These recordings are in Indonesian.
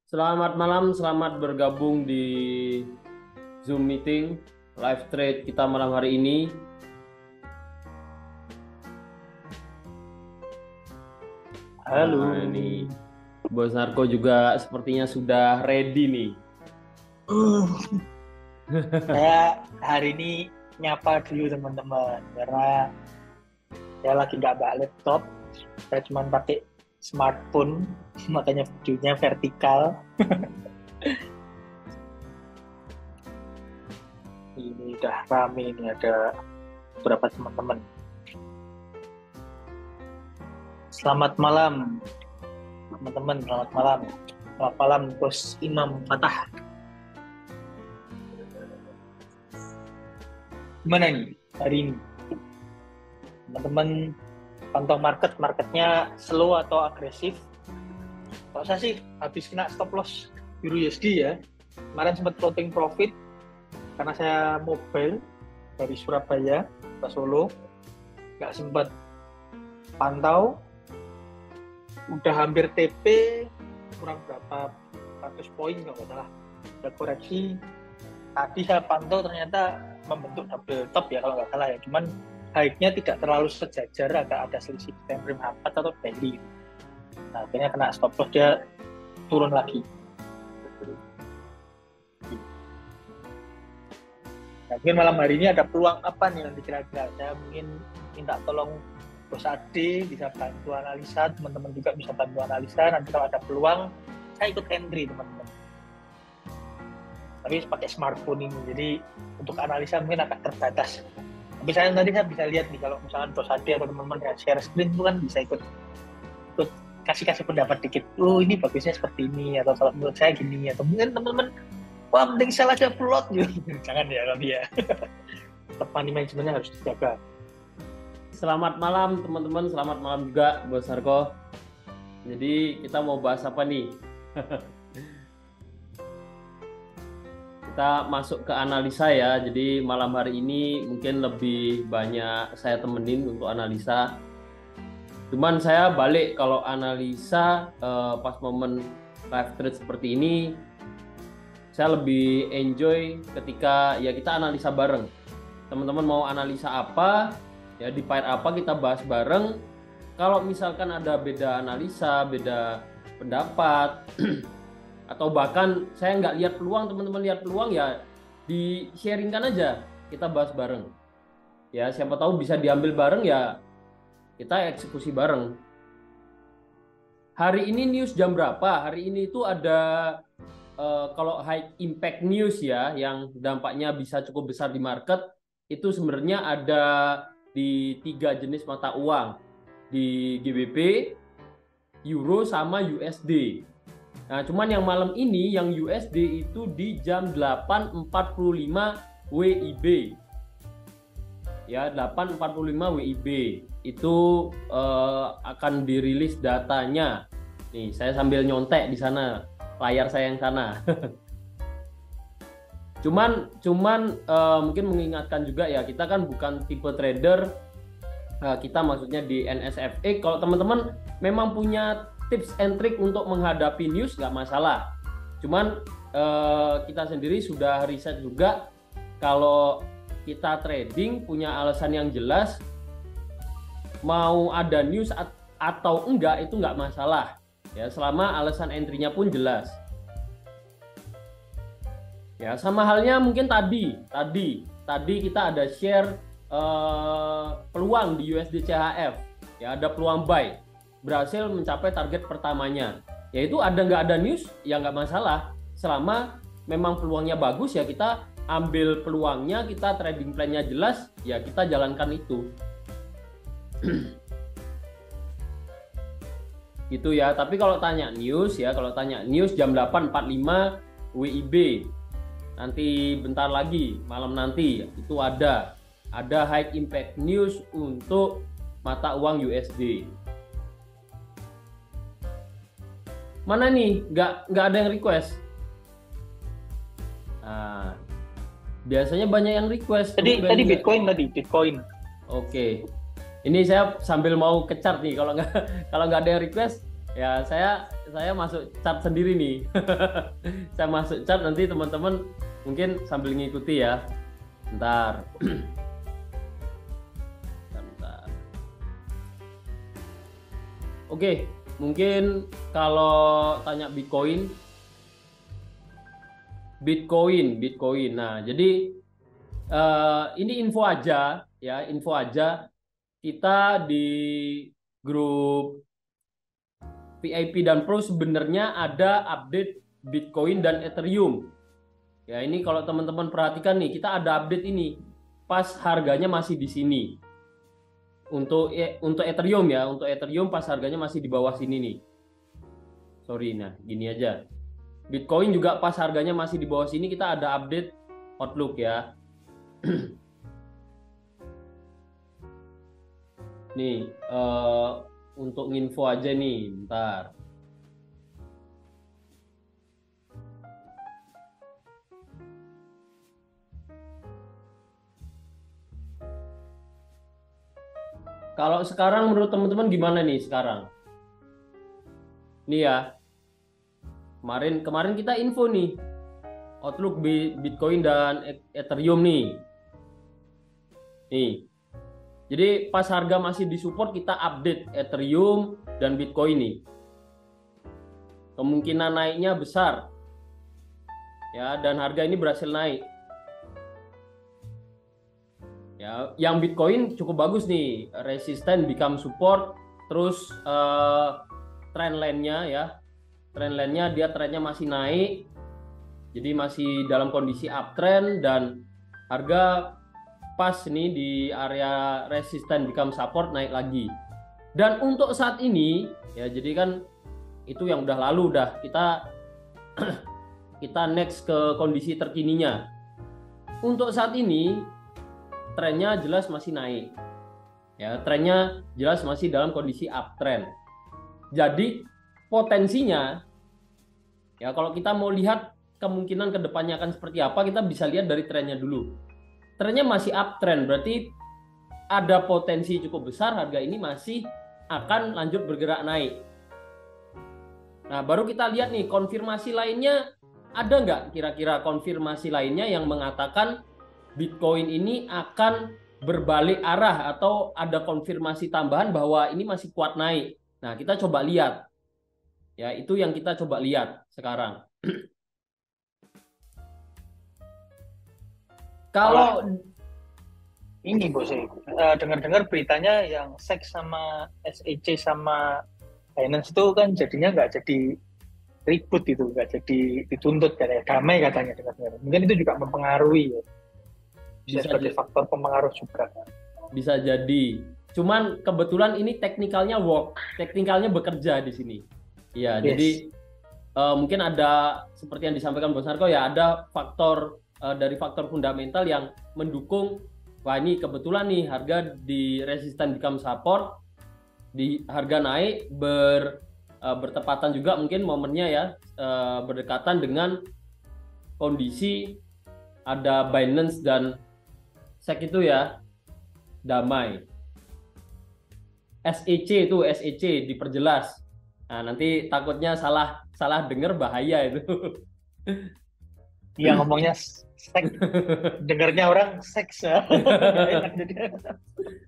Selamat malam, selamat bergabung di Zoom meeting live trade kita malam hari ini. Halo. Nah, ini Bos Narko juga sepertinya sudah ready nih. Saya hari ini nyapa dulu teman-teman karena saya lagi nggak bawa laptop, saya cuma pakai smartphone, makanya videonya vertikal. Ini udah rame, ini ada beberapa teman-teman. Selamat malam teman-teman, selamat malam. Selamat malam Bos Imam Fatah. Gimana nih hari ini? Teman-teman pantau marketnya slow atau agresif? Kalau saya sih habis kena stop loss Euro USD ya. Kemarin sempat floating profit karena saya mobile dari Surabaya ke Solo, nggak sempat pantau. Udah hampir TP, kurang berapa ratus poin kalau nggak salah. Udah koreksi. Tadi saya pantau ternyata membentuk double top ya kalau nggak salah ya. Cuman high-nya tidak terlalu sejajar, agak ada selisih time frame 4 atau daily. Nah, akhirnya kena stop loss, dia turun lagi. Nah, mungkin malam hari ini ada peluang apa nih nanti kira-kira? Saya mungkin minta tolong Bos Ade bisa bantu analisa, teman-teman juga bisa bantu analisa. Nanti kalau ada peluang, saya ikut entry teman-teman. Tapi pakai smartphone ini, jadi untuk analisa mungkin agak terbatas. Tapi saya bisa lihat nih kalau misalnya Bos Ade atau teman-teman yang share screen itu kan bisa ikut kasih pendapat dikit. Oh ini bagusnya seperti ini, atau kalau menurut saya gini, atau mungkin teman-teman wah mending sell aja plot gitu. Jangan ya kalau dia. Tetap money manajemennya harus dijaga. Selamat malam teman-teman, selamat malam juga Bos Narko. Jadi kita mau bahas apa nih? Kita masuk ke analisa ya. Jadi malam hari ini mungkin lebih banyak saya temenin untuk analisa. Cuman saya balik kalau analisa pas momen live trade seperti ini, saya lebih enjoy ketika ya kita analisa bareng. Teman-teman mau analisa apa, ya di pair apa kita bahas bareng. Kalau misalkan ada beda analisa, beda pendapat, atau bahkan saya nggak lihat peluang, teman-teman lihat peluang ya di sharingkan aja, kita bahas bareng. Ya siapa tahu bisa diambil bareng ya kita eksekusi bareng. Hari ini news jam berapa? Hari ini itu ada kalau high impact news ya, yang dampaknya bisa cukup besar di market, itu sebenarnya ada di 3 jenis mata uang, di GBP, Euro, sama USD. Nah, cuman yang malam ini yang USD itu di jam 8.45 WIB. Ya, 8.45 WIB itu akan dirilis datanya. Nih, saya sambil nyontek di sana, layar saya yang sana. cuman mungkin mengingatkan juga ya, kita kan bukan tipe trader, kita maksudnya di NSFA. Kalau teman-teman memang punya tips and trick untuk menghadapi news, nggak masalah. Cuman kita sendiri sudah riset juga, kalau kita trading punya alasan yang jelas, mau ada news atau enggak itu nggak masalah ya, selama alasan entry-nya pun jelas. Ya sama halnya mungkin tadi kita ada share peluang di USD CHF, ya ada peluang buy, berhasil mencapai target pertamanya. Yaitu ada nggak ada news ya nggak masalah, selama memang peluangnya bagus ya kita ambil peluangnya, kita trading plan-nya jelas ya kita jalankan itu. Gitu ya. Tapi kalau tanya news ya, kalau tanya news jam 8.45 WIB, nanti bentar lagi malam nanti itu ada high impact news untuk mata uang USD. Mana nih? Nggak ada yang request. Nah, biasanya banyak yang request. Tadi Bitcoin. Oke. Ini saya sambil mau ke chart nih, kalau nggak ada yang request, Ya, saya masuk chart sendiri nih. Saya masuk chart, nanti teman-teman mungkin sambil ngikuti ya. Bentar. Bentar. Oke, mungkin kalau tanya Bitcoin. Nah, jadi ini info aja ya, info aja. Kita di grup VIP dan Pro sebenarnya ada update Bitcoin dan Ethereum. Ya, ini kalau teman-teman perhatikan nih, kita ada update ini pas harganya masih di sini. Untuk Ethereum ya, untuk Ethereum pas harganya masih di bawah sini nih. Sorry, nah gini aja. Bitcoin juga pas harganya masih di bawah sini, kita ada update outlook ya. Nih, untuk nginfo aja nih, bentar. Kalau sekarang menurut teman-teman gimana nih sekarang? Nih ya, kemarin kita info nih, outlook Bitcoin dan Ethereum nih. Nih, jadi pas harga masih disupport, kita update Ethereum dan Bitcoin nih. Kemungkinan naiknya besar. Ya, dan harga ini berhasil naik. Ya, yang Bitcoin cukup bagus nih, resisten become support, terus trendline-nya ya. Trendline-nya trendnya masih naik. Jadi masih dalam kondisi uptrend dan harga pas nih di area resisten become support, naik lagi. Dan untuk saat ini ya, jadi kan itu yang udah lalu, kita next ke kondisi terkininya. Untuk saat ini trennya jelas masih naik. Ya, trennya jelas masih dalam kondisi uptrend. Jadi potensinya ya, kalau kita mau lihat kemungkinan kedepannya akan seperti apa, kita bisa lihat dari trennya dulu. Trennya masih uptrend, berarti ada potensi cukup besar harga ini masih akan lanjut bergerak naik. Nah, baru kita lihat nih konfirmasi lainnya, ada nggak kira-kira konfirmasi lainnya yang mengatakan Bitcoin ini akan berbalik arah, atau ada konfirmasi tambahan bahwa ini masih kuat naik. Nah, kita coba lihat. Ya, itu yang kita coba lihat sekarang. Kalau ini bos, dengar-dengar beritanya yang SEC sama SEC sama Binance itu kan jadinya nggak jadi ribut, itu nggak jadi dituntut, kayak damai katanya, dengar-dengar. Mungkin itu juga mempengaruhi ya. Bisa sebagai faktor pengaruh juga. Bisa jadi. Cuman kebetulan ini teknikalnya bekerja di sini. Iya, yes. Jadi mungkin ada seperti yang disampaikan Bos Narko ya, ada faktor dari faktor fundamental yang mendukung. Wah, ini kebetulan nih harga di resisten become support, di harga naik bertepatan juga mungkin momennya ya, berdekatan dengan kondisi ada Binance dan SEC itu ya damai. SEC diperjelas. Nah, nanti takutnya salah dengar, bahaya itu. Iya, ngomongnya seks, dengarnya orang seks ya.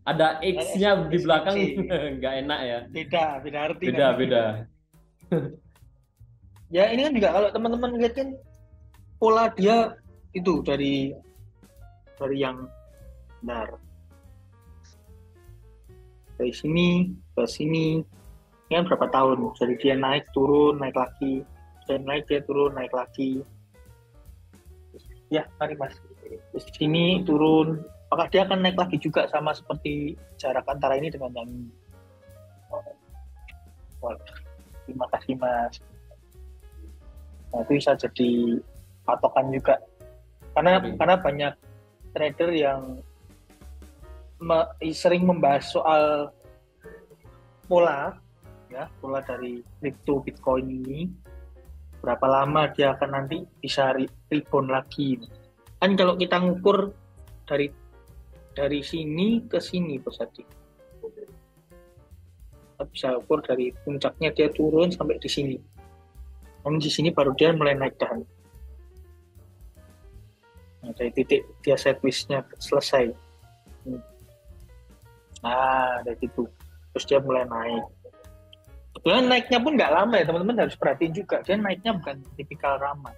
Ada X-nya di belakang, nggak enak ya. Beda arti. Beda. Ya, ini kan juga kalau teman-teman lihat kan pola dia itu dari yang benar. Dari sini ke sini, ini kan berapa tahun? Jadi dia naik turun, naik lagi, dan naik dia turun, naik lagi. Ya, mari Mas. Terus sini turun, apakah dia akan naik lagi juga sama seperti jarak antara ini dengan yang ini? Wah, terima kasih Mas. Nah, itu bisa jadi patokan juga. Karena banyak trader yang sering membahas soal pola dari crypto Bitcoin ini. Berapa lama dia akan nanti bisa rebound lagi. Kan kalau kita ngukur dari sini ke sini, Bos Adi. Kita bisa ukur dari puncaknya dia turun sampai di sini. Dan di sini baru dia mulai naik daun. Nah, dari titik dia sideways-nya selesai. Nah, dari situ. Terus dia mulai naik. Sebenarnya naiknya pun nggak lama ya, teman-teman harus perhatiin juga. Dia naiknya bukan tipikal ramai.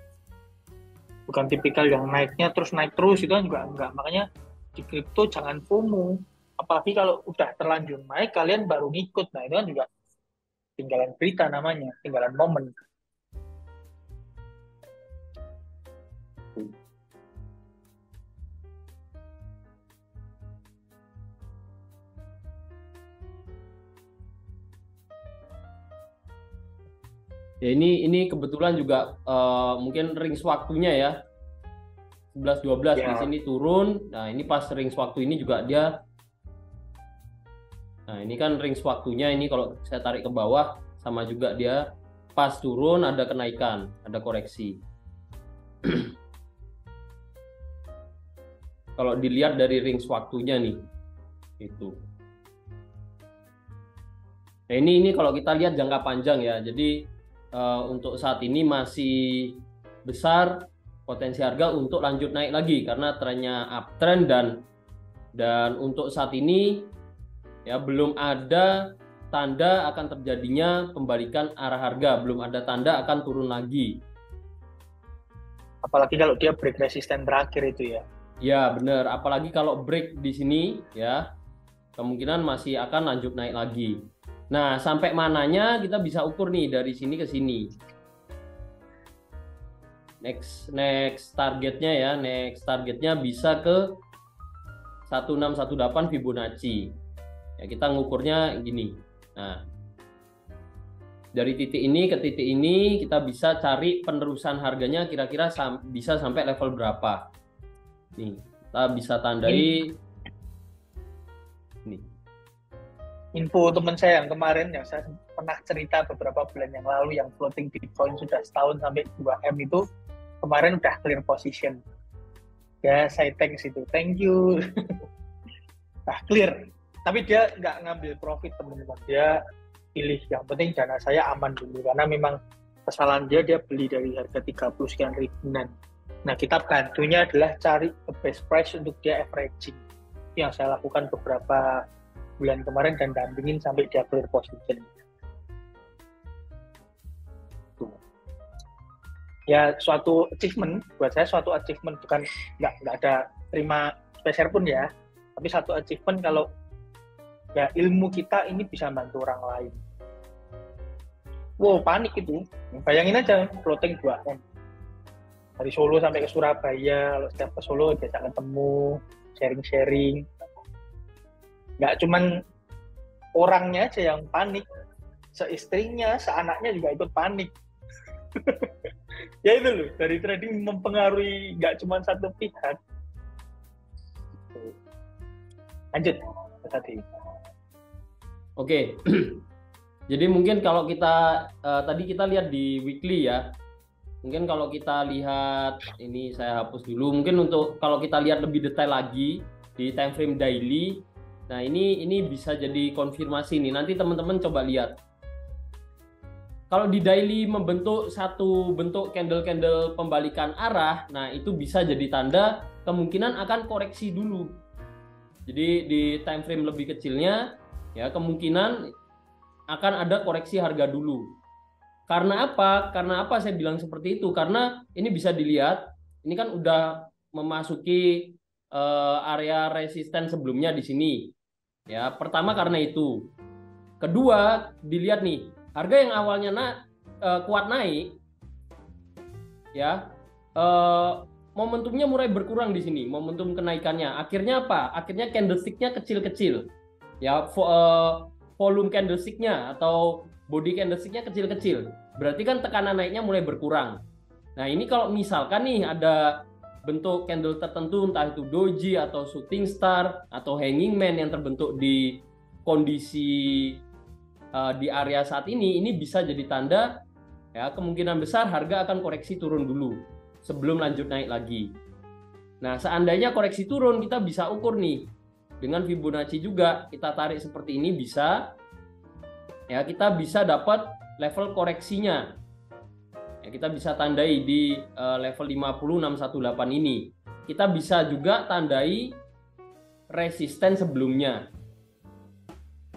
Bukan tipikal yang naiknya terus naik terus, itu kan juga enggak. Makanya di kripto jangan FOMO. Apalagi kalau udah terlanjur naik, kalian baru ngikut. Nah, itu kan juga tinggalan berita namanya, tinggalan momen. Ya ini kebetulan juga mungkin range waktunya ya 11-12 di sini turun. Nah ini pas range waktu ini juga dia. Nah ini kan range waktunya ini kalau saya tarik ke bawah sama juga dia pas turun ada kenaikan, ada koreksi. Kalau dilihat dari range waktunya nih itu. Nah ini kalau kita lihat jangka panjang ya. Jadi untuk saat ini masih besar potensi harga untuk lanjut naik lagi karena trennya uptrend dan untuk saat ini ya belum ada tanda akan terjadinya pembalikan arah harga, belum ada tanda akan turun lagi. Apalagi kalau dia break resisten terakhir itu ya. Ya benar, apalagi kalau break di sini ya kemungkinan masih akan lanjut naik lagi. Nah, sampai mananya kita bisa ukur nih dari sini ke sini. Next targetnya ya, next targetnya bisa ke 1618 Fibonacci. Ya, kita ngukurnya gini. Nah, dari titik ini ke titik ini kita bisa cari penerusan harganya kira-kira bisa sampai level berapa. Nih, kita bisa tandai nih. Info teman saya yang kemarin yang saya pernah cerita beberapa bulan yang lalu yang floating Bitcoin sudah setahun sampai 2M itu kemarin udah clear position. Ya saya thanks itu, thank you. Nah clear, tapi dia nggak ngambil profit teman-teman, dia pilih yang penting dana saya aman dulu karena memang kesalahan dia beli dari harga 30 sekian ribuan. Nah kita bantunya adalah cari the best price untuk dia averaging. Yang saya lakukan beberapa bulan kemarin dan dampingin sampai dia clear position. Ya suatu achievement buat saya, suatu achievement, bukan nggak ada terima spesial pun ya, tapi satu achievement kalau ya ilmu kita ini bisa bantu orang lain. Wow panik itu, bayangin aja floating 2M dari Solo sampai ke Surabaya, kalau setiap ke Solo biasa ketemu, sharing-sharing. Nggak cuman orangnya aja yang panik, seistrinya, seanaknya juga ikut panik. Ya itu loh, dari trading mempengaruhi nggak cuma satu pihak. Lanjut tadi. Oke. Jadi mungkin kalau kita tadi kita lihat di weekly ya. Mungkin kalau kita lihat ini saya hapus dulu. Mungkin untuk kalau kita lihat lebih detail lagi di time frame daily. Nah, ini bisa jadi konfirmasi nih. Nanti teman-teman coba lihat. Kalau di daily membentuk satu bentuk candle-candle pembalikan arah, nah itu bisa jadi tanda kemungkinan akan koreksi dulu. Jadi di time frame lebih kecilnya ya kemungkinan akan ada koreksi harga dulu. Karena apa? Karena apa saya bilang seperti itu? Karena ini bisa dilihat, ini kan udah memasuki area resisten sebelumnya di sini. Ya, pertama karena itu. Kedua, dilihat nih, harga yang awalnya kuat naik, ya, momentumnya mulai berkurang di sini, momentum kenaikannya. Akhirnya apa? Akhirnya candlestick-nya kecil-kecil. Ya, volume candlestick-nya atau body candlestick-nya kecil-kecil. Berarti kan tekanan naiknya mulai berkurang. Nah, ini kalau misalkan nih ada bentuk candle tertentu, entah itu doji atau shooting star atau hanging man yang terbentuk di kondisi di area saat ini bisa jadi tanda ya kemungkinan besar harga akan koreksi turun dulu sebelum lanjut naik lagi. Nah, seandainya koreksi turun, kita bisa ukur nih dengan Fibonacci juga, kita tarik seperti ini bisa. ya kita bisa dapat level koreksinya. Ya, kita bisa tandai di level 50618 ini. Kita bisa juga tandai resisten sebelumnya.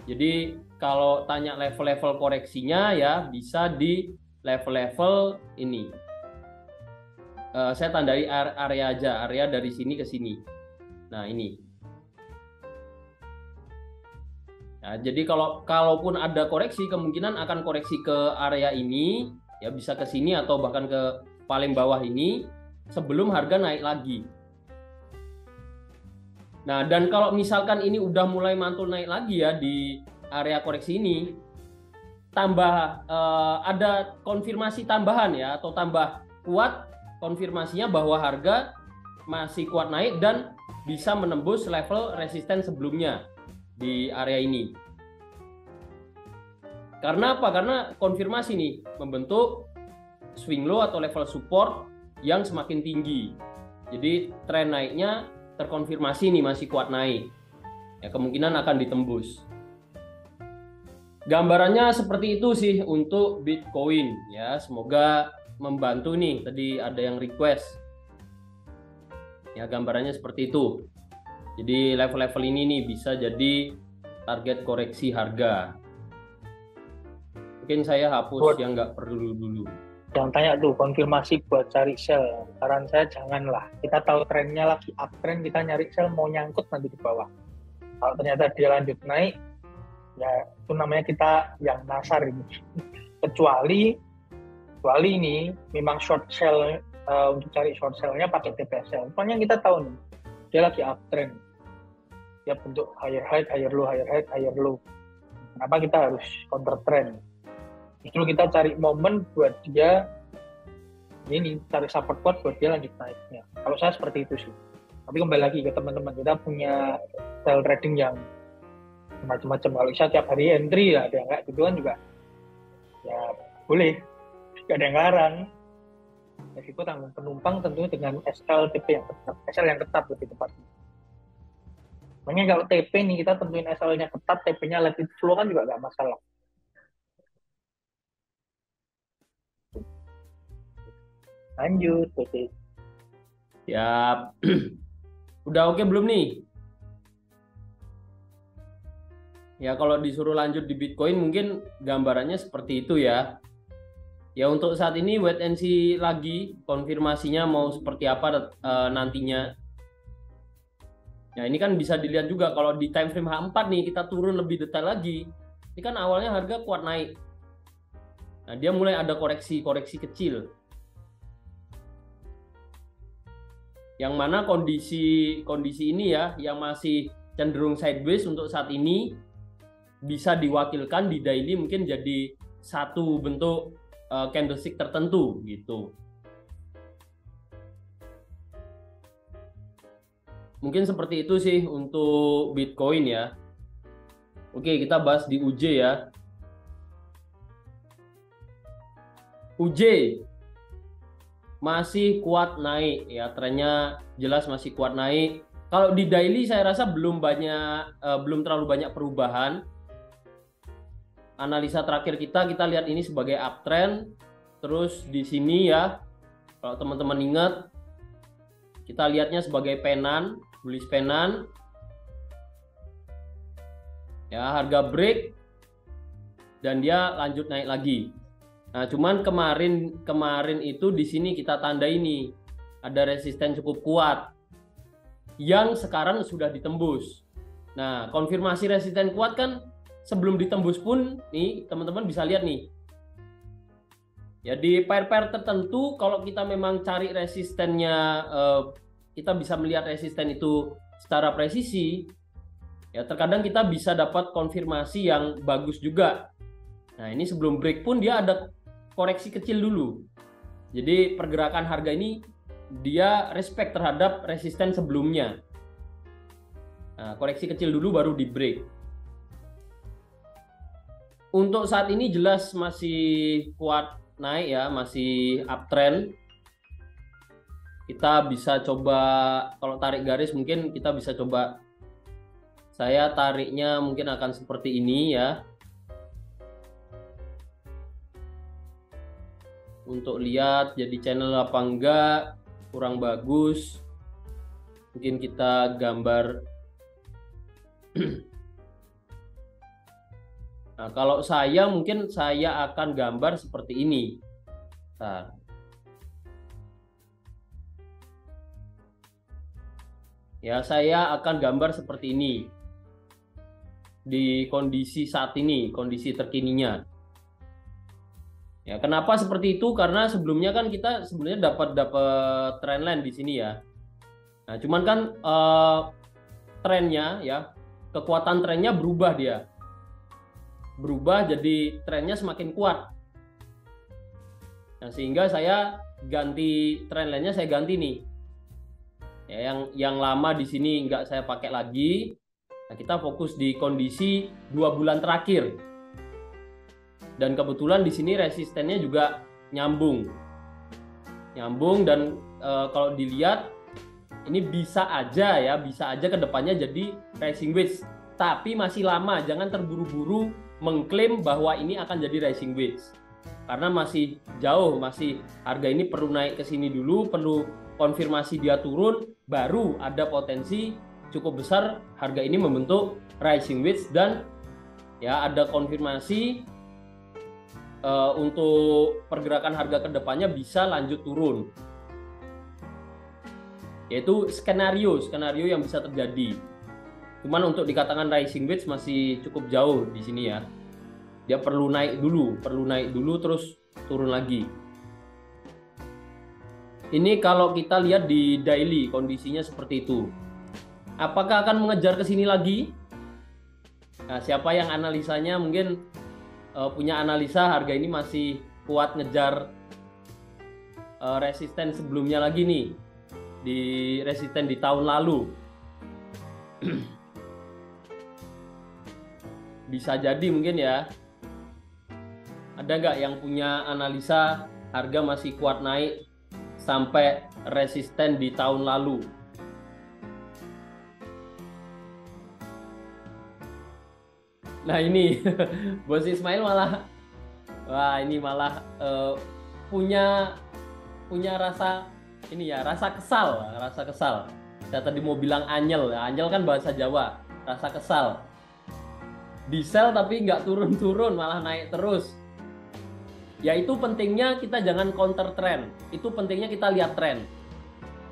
Jadi kalau tanya level-level koreksinya ya bisa di level-level ini. Saya tandai area aja, area dari sini ke sini. Nah ini. Nah, jadi kalaupun ada koreksi, kemungkinan akan koreksi ke area ini, ya bisa ke sini atau bahkan ke paling bawah ini sebelum harga naik lagi. Nah, dan kalau misalkan ini udah mulai mantul naik lagi ya di area koreksi ini, tambah ada konfirmasi tambahan ya atau tambah kuat konfirmasinya bahwa harga masih kuat naik dan bisa menembus level resisten sebelumnya di area ini. Karena apa? Karena konfirmasi nih membentuk swing low atau level support yang semakin tinggi. Jadi tren naiknya terkonfirmasi nih masih kuat naik. Ya kemungkinan akan ditembus. Gambarannya seperti itu sih untuk Bitcoin ya. Semoga membantu nih. Tadi ada yang request. Ya gambarannya seperti itu. Jadi level-level ini nih bisa jadi target koreksi harga. Mungkin saya hapus yang nggak perlu dulu. Yang tanya tuh konfirmasi buat cari sell. Saran saya janganlah. Kita tahu trennya lagi uptrend, kita nyari sell mau nyangkut nanti di bawah. Kalau ternyata dia lanjut naik, ya itu namanya kita yang nasar ini. Kecuali ini memang short sell, untuk cari short sell-nya pakai TPSL. Pokoknya kita tahu nih, dia lagi uptrend. Dia bentuk higher high, higher low, higher high, higher low. Kenapa kita harus counter trend? Justru kita cari momen buat dia ini, cari support kuat buat dia lanjut naiknya. Kalau saya seperti itu sih. Tapi kembali lagi ke teman-teman, kita punya style trading yang macam-macam. Kalau saya tiap hari entry ya, ada yang kayak gitu kan juga ya boleh, gak ada yang larang. Resiko tanggung penumpang tentunya dengan SLTP yang ketat, SL yang ketat lebih tepatnya. Makanya kalau TP nih kita tentuin SL-nya ketat, TP-nya let it flow kan juga gak masalah. Lanjut, oke. Ya, udah oke belum nih? Ya kalau disuruh lanjut di Bitcoin mungkin gambarannya seperti itu ya. Ya untuk saat ini wait and see lagi konfirmasinya mau seperti apa nantinya. Nah ini kan bisa dilihat juga kalau di time frame H4 nih kita turun lebih detail lagi. Ini kan awalnya harga kuat naik. Nah dia mulai ada koreksi kecil. Yang mana kondisi ini ya yang masih cenderung sideways untuk saat ini bisa diwakilkan di daily mungkin jadi satu bentuk candlestick tertentu gitu. Mungkin seperti itu sih untuk Bitcoin ya. Oke, kita bahas di UJ ya. UJ masih kuat naik ya, trennya jelas masih kuat naik. Kalau di daily saya rasa belum terlalu banyak perubahan. Analisa terakhir kita lihat ini sebagai uptrend. Terus di sini ya, kalau teman-teman ingat, kita lihatnya sebagai penan, bullish penan. Ya, harga break dan dia lanjut naik lagi. Nah, cuman kemarin itu di sini kita tanda ini ada resisten cukup kuat yang sekarang sudah ditembus. Nah, konfirmasi resisten kuat kan sebelum ditembus pun nih teman-teman bisa lihat nih. Ya di pair-pair tertentu kalau kita memang cari resistennya, kita bisa melihat resisten itu secara presisi. Ya terkadang kita bisa dapat konfirmasi yang bagus juga. Nah, ini sebelum break pun dia ada koreksi kecil dulu. Jadi pergerakan harga ini dia respect terhadap resisten sebelumnya. Nah, koreksi kecil dulu baru di break. Untuk saat ini jelas masih kuat naik ya, masih uptrend. Kita bisa coba kalau tarik garis mungkin kita bisa coba, saya tariknya mungkin akan seperti ini ya. untuk lihat jadi channel apa enggak, kurang bagus. Mungkin kita gambar. Nah, kalau saya mungkin saya akan gambar seperti ini. Nah. Ya, saya akan gambar seperti ini di kondisi saat ini, kondisi terkininya. Ya, kenapa seperti itu? Karena sebelumnya kan kita sebenarnya dapat trendline di sini ya. Nah, cuman kan trennya ya, kekuatan trennya berubah dia. Berubah jadi trennya semakin kuat. Nah, sehingga saya ganti trendline-nya, saya ganti nih. Ya, yang lama di sini nggak saya pakai lagi. Nah, kita fokus di kondisi 2 bulan terakhir. Dan kebetulan di sini resistennya juga nyambung dan kalau dilihat ini bisa aja ke depannya jadi rising wedge. Tapi masih lama, jangan terburu-buru mengklaim bahwa ini akan jadi rising wedge. Karena masih jauh, masih harga ini perlu naik ke sini dulu, perlu konfirmasi dia turun, baru ada potensi cukup besar harga ini membentuk rising wedge dan ya ada konfirmasi untuk pergerakan harga kedepannya bisa lanjut turun. Yaitu skenario yang bisa terjadi. Cuman untuk dikatakan rising wedge masih cukup jauh di sini ya. Dia perlu naik dulu terus turun lagi. Ini kalau kita lihat di daily kondisinya seperti itu. Apakah akan mengejar ke sini lagi? Nah, siapa yang analisanya mungkin punya analisa harga ini masih kuat ngejar resisten sebelumnya lagi nih. Di resisten di tahun lalu. Bisa jadi mungkin ya. Ada nggak yang punya analisa harga masih kuat naik sampai resisten di tahun lalu? Nah ini Bos Ismail malah punya rasa ini ya, rasa kesal. Saya tadi mau bilang anyel kan bahasa Jawa, rasa kesal. Di sell tapi nggak turun-turun, malah naik terus. Ya itu pentingnya kita jangan counter trend. Itu pentingnya kita lihat trend.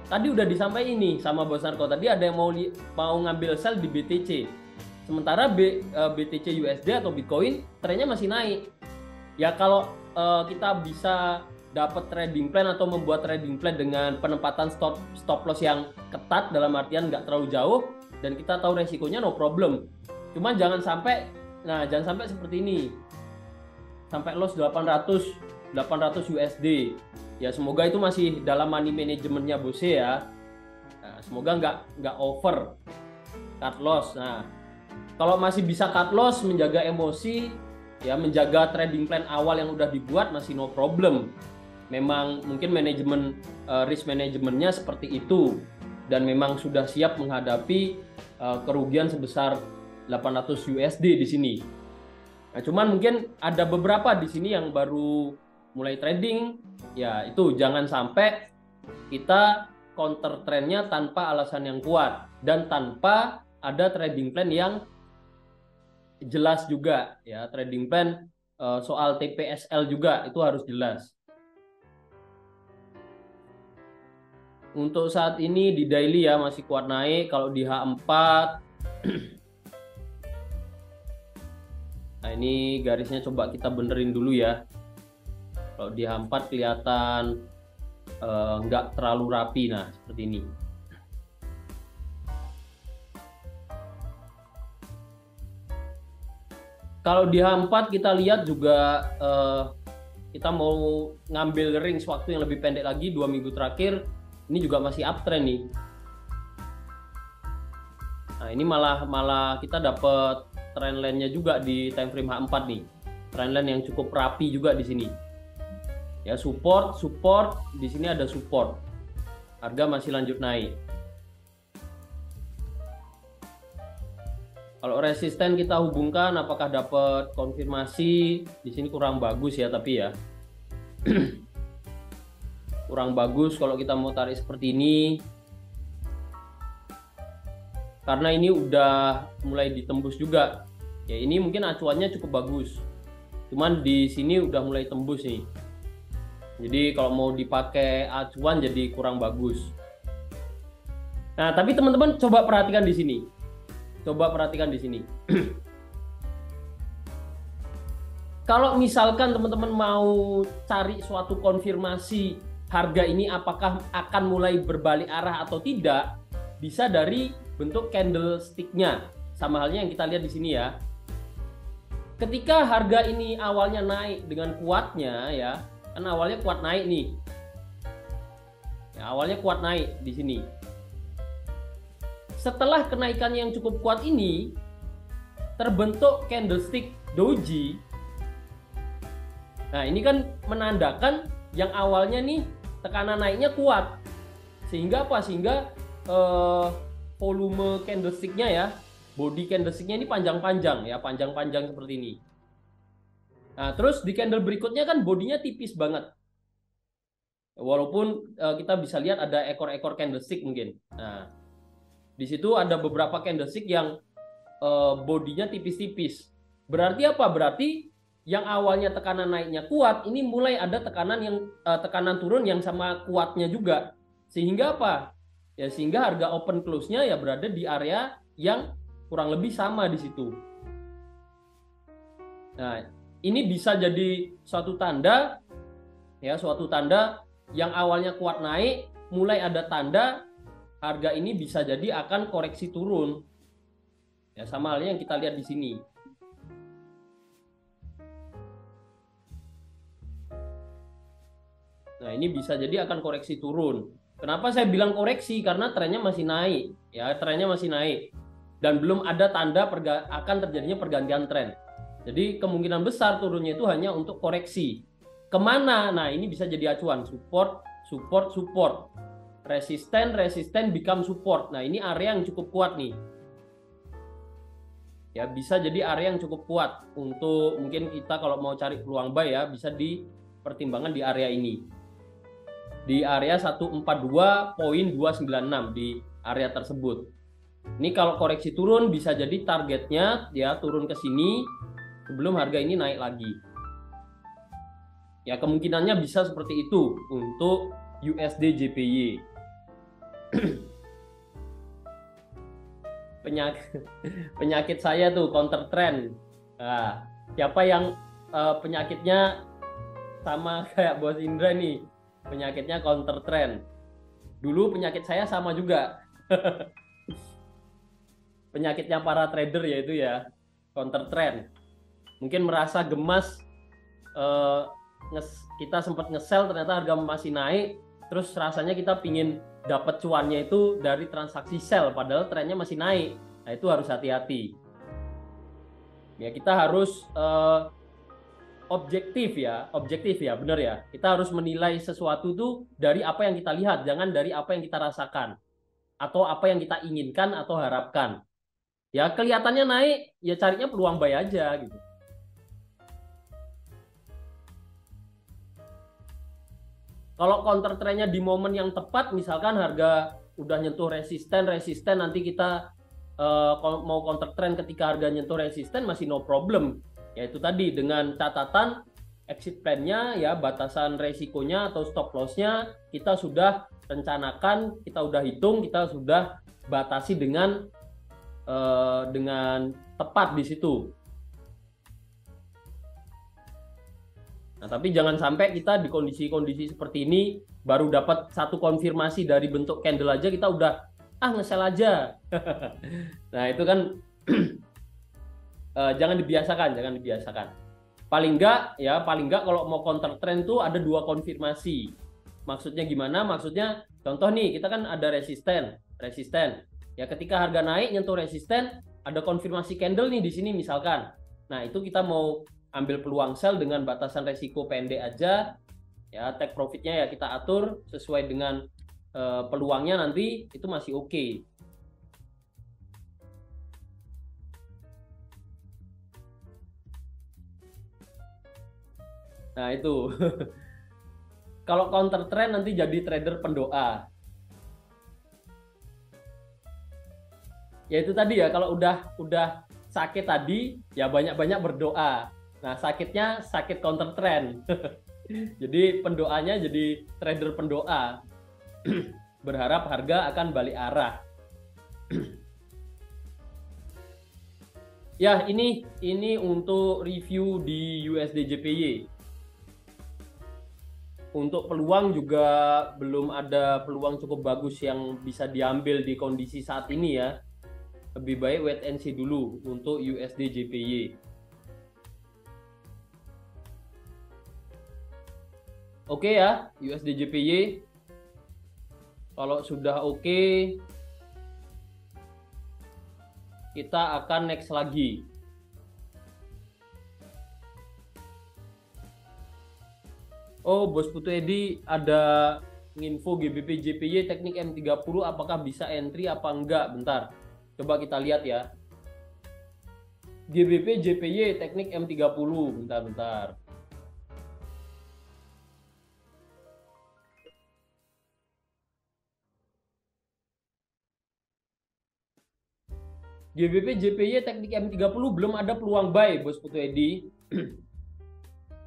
Tadi udah disampaikan ini sama Bos Narko. Tadi ada yang mau ngambil sell di BTC. Sementara BTC USD atau Bitcoin trennya masih naik. Ya kalau kita bisa dapat trading plan atau membuat trading plan dengan penempatan stop loss yang ketat, dalam artian nggak terlalu jauh dan kita tahu resikonya, no problem. Cuma jangan sampai seperti ini. Sampai loss 800 USD. Ya semoga itu masih dalam money manajemennya Bose ya. Nah, semoga nggak over cut loss. Nah, kalau masih bisa cut loss, menjaga emosi, ya menjaga trading plan awal yang udah dibuat masih no problem. Memang mungkin manajemen risk manajemennya seperti itu dan memang sudah siap menghadapi kerugian sebesar 800 USD di sini. Nah, cuman mungkin ada beberapa di sini yang baru mulai trading, ya itu jangan sampai kita counter trendnya tanpa alasan yang kuat dan tanpa ada trading plan yang jelas juga ya. Trading plan soal TPSL juga itu harus jelas. Untuk saat ini di daily ya masih kuat naik. Kalau di H4 nah ini garisnya coba kita benerin dulu ya. Kalau di H4 kelihatan nggak terlalu rapi. Nah seperti ini. Kalau di H4 kita lihat juga kita mau ngambil range waktu yang lebih pendek lagi 2 minggu terakhir. Ini juga masih uptrend nih. Nah ini malah kita dapat trendline-nya juga di time frame H4 nih. Trendline yang cukup rapi juga di sini. Ya support di sini ada support. Harga masih lanjut naik. Kalau resisten kita hubungkan, apakah dapat konfirmasi? Di sini kurang bagus ya tapi ya. kurang bagus kalau kita mau tarik seperti ini. Karena ini udah mulai ditembus juga. Ya ini mungkin acuannya cukup bagus. Cuman di sini udah mulai tembus nih. Jadi kalau mau dipakai acuan jadi kurang bagus. Nah, tapi teman-teman coba perhatikan di sini. Coba perhatikan di sini. Kalau misalkan teman-teman mau cari suatu konfirmasi harga ini apakah akan mulai berbalik arah atau tidak, bisa dari bentuk candlestick-nya. Sama halnya yang kita lihat di sini ya. Ketika harga ini awalnya naik dengan kuatnya ya, kan awalnya kuat naik nih. Ya, awalnya kuat naik di sini. Setelah kenaikan yang cukup kuat ini, terbentuk candlestick doji. Nah, ini kan menandakan yang awalnya nih tekanan naiknya kuat. Sehingga apa? Sehingga volume candlestick-nya ya, body candlestick-nya ini panjang-panjang ya, panjang-panjang seperti ini. Nah, terus di candle berikutnya kan bodinya tipis banget. Walaupun kita bisa lihat ada ekor-ekor candlestick mungkin. Nah, di situ ada beberapa candlestick yang bodinya tipis-tipis. Berarti apa? Berarti yang awalnya tekanan naiknya kuat, ini mulai ada tekanan turun yang sama kuatnya juga. Sehingga apa? Ya sehingga harga open close-nya ya berada di area yang kurang lebih sama di situ. Nah, ini bisa jadi suatu tanda ya, suatu tanda yang awalnya kuat naik, mulai ada tanda harga ini bisa jadi akan koreksi turun. Ya, sama halnya yang kita lihat di sini. Nah, ini bisa jadi akan koreksi turun. Kenapa saya bilang koreksi? Karena trennya masih naik. Ya, trennya masih naik. Dan belum ada tanda akan terjadinya pergantian tren. Jadi kemungkinan besar turunnya itu hanya untuk koreksi. Kemana? Nah, ini bisa jadi acuan. Support, support, support. Resisten become support. Nah, ini area yang cukup kuat nih. Ya, bisa jadi area yang cukup kuat untuk mungkin kita kalau mau cari peluang buy ya, bisa dipertimbangkan di area ini. Di area 142.296 di area tersebut. Ini kalau koreksi turun bisa jadi targetnya ya turun ke sini sebelum harga ini naik lagi. Ya, kemungkinannya bisa seperti itu untuk USD JPY. Penyakit saya tuh counter trend. Nah, siapa yang penyakitnya sama kayak Bos Indra nih, penyakitnya counter trend. Dulu penyakit saya sama juga. Penyakitnya para trader yaitu ya counter trend. Mungkin merasa gemas, kita sempat nge-sell ternyata harga masih naik, terus rasanya kita pingin dapat cuannya itu dari transaksi sell padahal trennya masih naik. Nah, itu harus hati-hati. Ya, kita harus objektif ya, benar ya. Kita harus menilai sesuatu itu dari apa yang kita lihat, jangan dari apa yang kita rasakan atau apa yang kita inginkan atau harapkan. Ya, kelihatannya naik, ya carinya peluang buy aja gitu. Kalau counter trendnya di momen yang tepat, misalkan harga udah nyentuh resisten, nanti kita mau counter trend ketika harga nyentuh resisten masih no problem. Yaitu tadi dengan catatan exit plan-nya ya, batasan resikonya atau stop loss-nya kita sudah rencanakan, kita udah hitung, kita sudah batasi dengan tepat di situ. Nah, tapi jangan sampai kita di kondisi-kondisi seperti ini baru dapat satu konfirmasi dari bentuk candle aja kita udah nge-sell aja. Nah, itu kan jangan dibiasakan. Paling enggak kalau mau counter trend tuh ada dua konfirmasi. Maksudnya gimana? Maksudnya contoh nih, kita kan ada resisten. Ya, ketika harga naik nyentuh resisten, ada konfirmasi candle nih di sini misalkan. Nah, itu kita mau ambil peluang sell dengan batasan resiko pendek aja. Ya, take profitnya ya kita atur sesuai dengan peluangnya nanti itu masih oke. Nah, itu. kalau counter trend nanti jadi trader pendoa. Ya itu tadi ya, kalau udah sakit tadi ya banyak-banyak berdoa. Nah, sakitnya sakit counter trend. Jadi pendoanya jadi trader pendoa. Berharap harga akan balik arah. Ya, ini untuk review di USD JPY. Untuk peluang juga belum ada peluang cukup bagus yang bisa diambil di kondisi saat ini ya. Lebih baik wait and see dulu untuk USD JPY. Oke ya, USD JPY. Kalau sudah oke, kita akan next lagi. Oh, Bos Putu Edi ada info GBP JPY teknik M30 apakah bisa entry apa enggak? Bentar. Coba kita lihat ya. GBP JPY teknik M30. Bentar. GBP JPY teknik M30 belum ada peluang buy, Bos Putu Edi.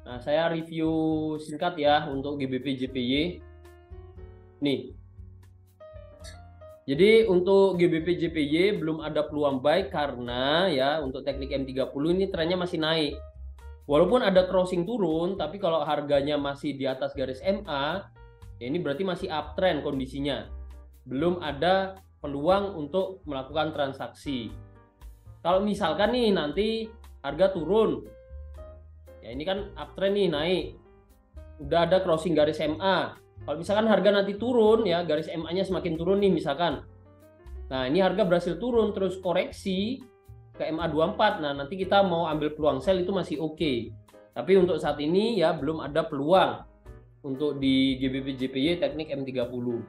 Nah, saya review singkat ya untuk GBP JPY. Nih. Jadi untuk GBP JPY belum ada peluang buy karena ya untuk teknik M30 ini trennya masih naik. Walaupun ada crossing turun, tapi kalau harganya masih di atas garis MA, ya ini berarti masih uptrend kondisinya. Belum ada peluang untuk melakukan transaksi. Kalau misalkan nih nanti harga turun, ya ini kan uptrend nih naik, udah ada crossing garis MA. Kalau misalkan harga nanti turun ya, garis MA-nya semakin turun nih misalkan. Nah, ini harga berhasil turun terus koreksi ke MA24. Nah, nanti kita mau ambil peluang sell itu masih oke. Tapi untuk saat ini ya belum ada peluang untuk di GBP JPY teknik M30.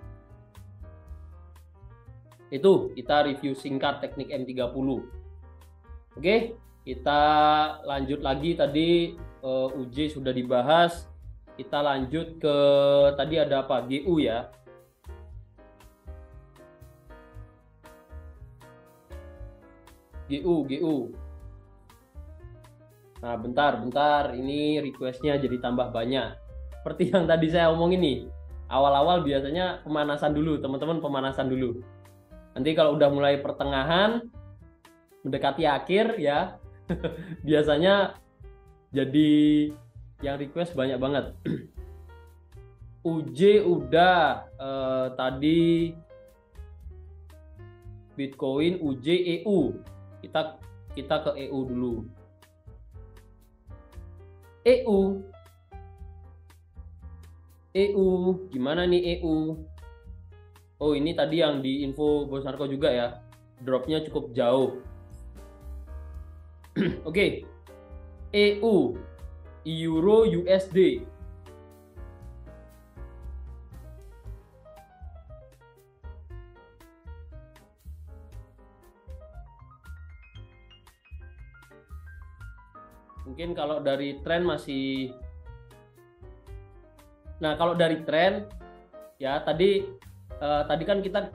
Itu kita review singkat teknik M30. Oke, kita lanjut lagi tadi UJ sudah dibahas. Kita lanjut ke tadi ada apa? GU ya. GU. Nah, bentar. Ini requestnya jadi tambah banyak. Seperti yang tadi saya omongin nih. Awal-awal biasanya pemanasan dulu, teman-teman pemanasan dulu. Nanti kalau udah mulai pertengahan, mendekati akhir ya, biasanya jadi yang request banyak banget. UJ udah tadi Bitcoin, UJ, EU. Kita ke EU dulu. EU gimana nih EU? Oh, ini tadi yang di info Bos Narko juga ya. Dropnya cukup jauh. Oke. EU Euro USD. Mungkin kalau dari tren masih. Nah, kalau dari tren ya tadi kan kita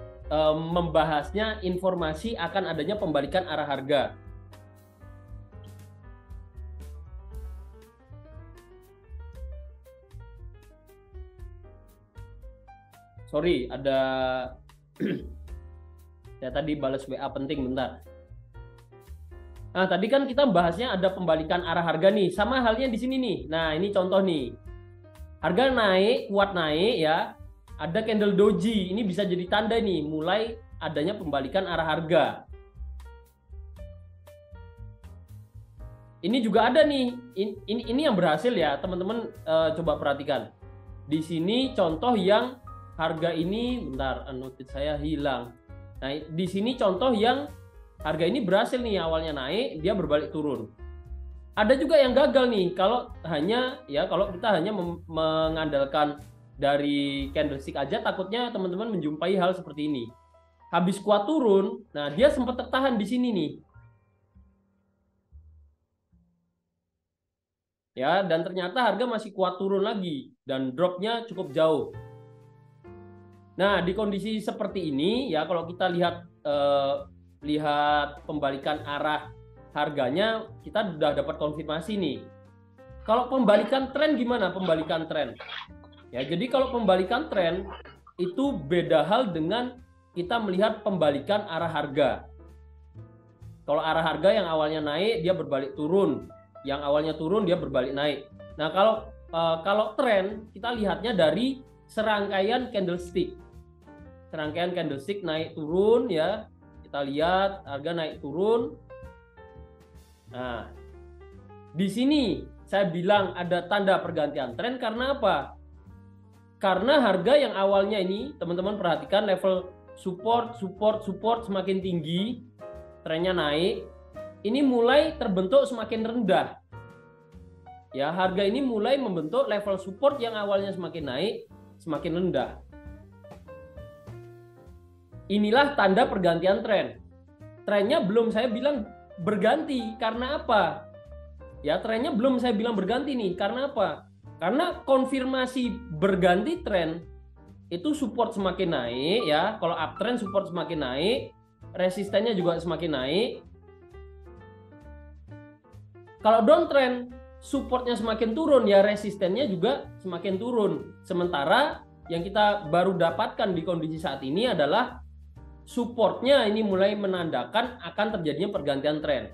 membahasnya informasi akan adanya pembalikan arah harga. Sorry, ada ya tadi balas WA penting bentar. Nah, tadi kan kita bahasnya ada pembalikan arah harga nih. Sama halnya di sini nih. Nah, ini contoh nih. Harga naik, kuat naik ya. Ada candle doji. Ini bisa jadi tanda nih mulai adanya pembalikan arah harga. Ini juga ada nih. Ini yang berhasil ya, teman-teman coba perhatikan. Di sini contoh yang harga ini bentar, notif saya hilang. Nah, di sini contoh yang harga ini berhasil nih awalnya naik, dia berbalik turun. Ada juga yang gagal nih kalau kita hanya mengandalkan dari candlestick aja, takutnya teman-teman menjumpai hal seperti ini. Habis kuat turun, nah dia sempat tertahan di sini nih. Ya, dan ternyata harga masih kuat turun lagi dan dropnya cukup jauh. Nah, di kondisi seperti ini ya, kalau kita lihat pembalikan arah harganya, kita sudah dapat konfirmasi nih. Kalau pembalikan tren gimana? Pembalikan tren. Ya, jadi kalau pembalikan tren itu beda hal dengan kita melihat pembalikan arah harga. Kalau arah harga yang awalnya naik dia berbalik turun, yang awalnya turun dia berbalik naik. Nah, kalau tren kita lihatnya dari serangkaian candlestick. Serangkaian candlestick naik turun ya. Kita lihat harga naik turun. Nah, di sini saya bilang ada tanda pergantian tren karena apa? Karena harga yang awalnya ini, teman-teman perhatikan level support semakin tinggi, trennya naik. Ini mulai terbentuk semakin rendah. Ya, harga ini mulai membentuk level support yang awalnya semakin naik, semakin rendah. Inilah tanda pergantian tren. Trennya belum saya bilang berganti. Karena apa? Ya, trennya belum saya bilang berganti nih. Karena apa? Karena konfirmasi berganti tren itu support semakin naik ya. Kalau uptrend support semakin naik, resistennya juga semakin naik. Kalau downtrend supportnya semakin turun ya, resistennya juga semakin turun. Sementara yang kita baru dapatkan di kondisi saat ini adalah supportnya ini mulai menandakan akan terjadinya pergantian tren.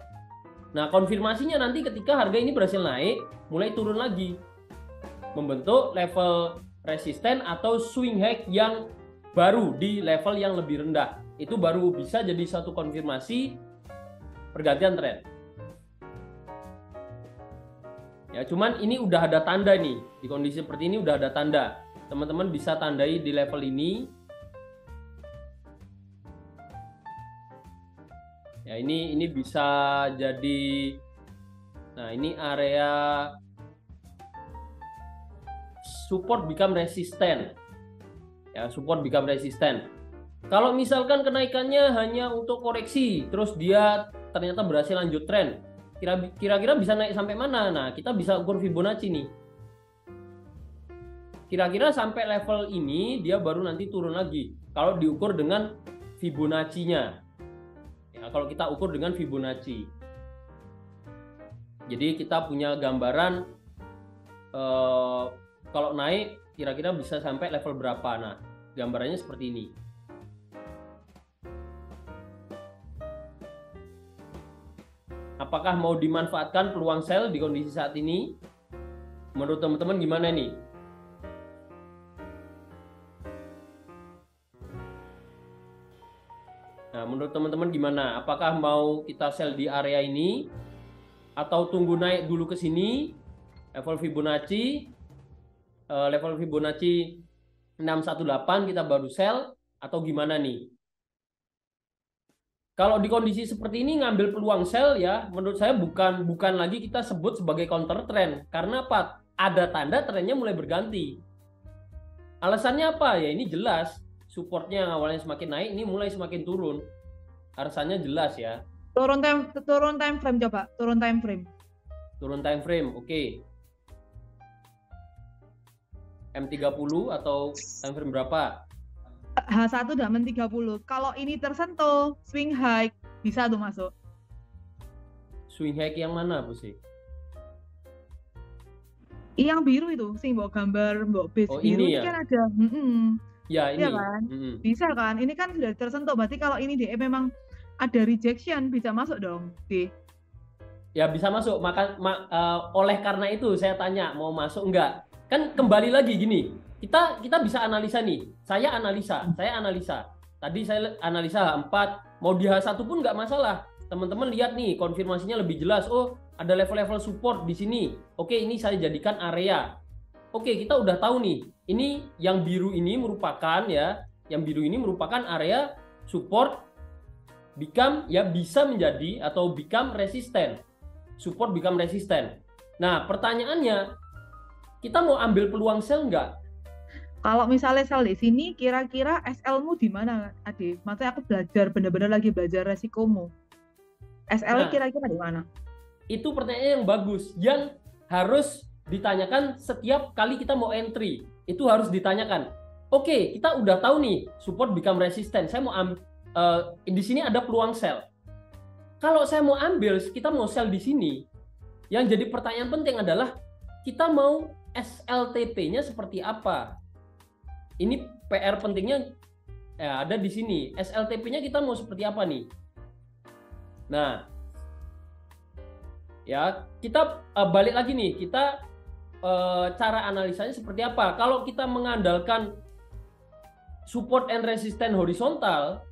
Nah, konfirmasinya nanti ketika harga ini berhasil naik, mulai turun lagi, membentuk level resisten atau swing high yang baru di level yang lebih rendah. Itu baru bisa jadi satu konfirmasi pergantian tren. Ya, cuman ini udah ada tanda nih, di kondisi seperti ini udah ada tanda. Teman-teman bisa tandai di level ini. Ya, ini bisa jadi, nah ini area support become resistant. Ya, support become resistant. Kalau misalkan kenaikannya hanya untuk koreksi, terus dia ternyata berhasil lanjut tren, kira-kira bisa naik sampai mana? Nah, kita bisa ukur Fibonacci nih. Kira-kira sampai level ini dia baru nanti turun lagi. Kalau diukur dengan Fibonacci-nya. Ya, kalau kita ukur dengan Fibonacci. Jadi kita punya gambaran kalau naik kira-kira bisa sampai level berapa. Nah, gambarannya seperti ini. Apakah mau dimanfaatkan peluang sell di kondisi saat ini? Menurut teman-teman gimana nih? Nah, menurut teman-teman gimana? Apakah mau kita sell di area ini? Atau tunggu naik dulu ke sini? Level Fibonacci 618 kita baru sell? Atau gimana nih? Kalau di kondisi seperti ini ngambil peluang sell ya, menurut saya bukan lagi kita sebut sebagai counter trend. Karena apa? Ada tanda trennya mulai berganti. Alasannya apa? Ya ini jelas. Supportnya yang awalnya semakin naik, ini mulai semakin turun. Alasannya jelas ya. Turun time frame coba. Turun time frame. Turun time frame, oke. M30 atau time frame berapa? H1 dan M30. Kalau ini tersentuh swing high, bisa tuh masuk. Swing high yang mana, Bu sih? Yang biru itu, sih mbok gambar, mbok base biru ini ini ya? kan ada. Ya, ini. Iya kan? Bisa kan? Ini kan sudah tersentuh. Berarti kalau ini dia memang ada rejection, bisa masuk dong, D. Ya bisa masuk. Oleh karena itu saya tanya mau masuk enggak? Kan kembali lagi gini. Kita bisa analisa nih. Saya analisa. Tadi saya analisa H4, mau di H1 pun nggak masalah. Teman-teman lihat nih, konfirmasinya lebih jelas. Oh, ada level-level support di sini. Oke, ini saya jadikan area. Oke, kita udah tahu nih. Ini yang biru ini merupakan area support become ya bisa menjadi atau become resistant. Support become resistant. Nah, pertanyaannya, kita mau ambil peluang sell nggak? Kalau misalnya sell di sini, kira-kira SL-mu di mana, Ade? Maksudnya aku benar-benar lagi belajar resikomu. SL kira-kira di mana? Itu pertanyaan yang bagus. Yang harus ditanyakan setiap kali kita mau entry. Itu harus ditanyakan. Oke, kita udah tahu nih support become resistant. Saya mau di sini ada peluang sell. Kalau saya mau ambil, kita mau sell di sini. Yang jadi pertanyaan penting adalah kita mau SLTP-nya seperti apa? Ini PR pentingnya ya, ada di sini. SLTP-nya kita mau seperti apa nih? Nah, ya kita balik lagi nih. Kita cara analisanya seperti apa? Kalau kita mengandalkan support and resistance horizontal,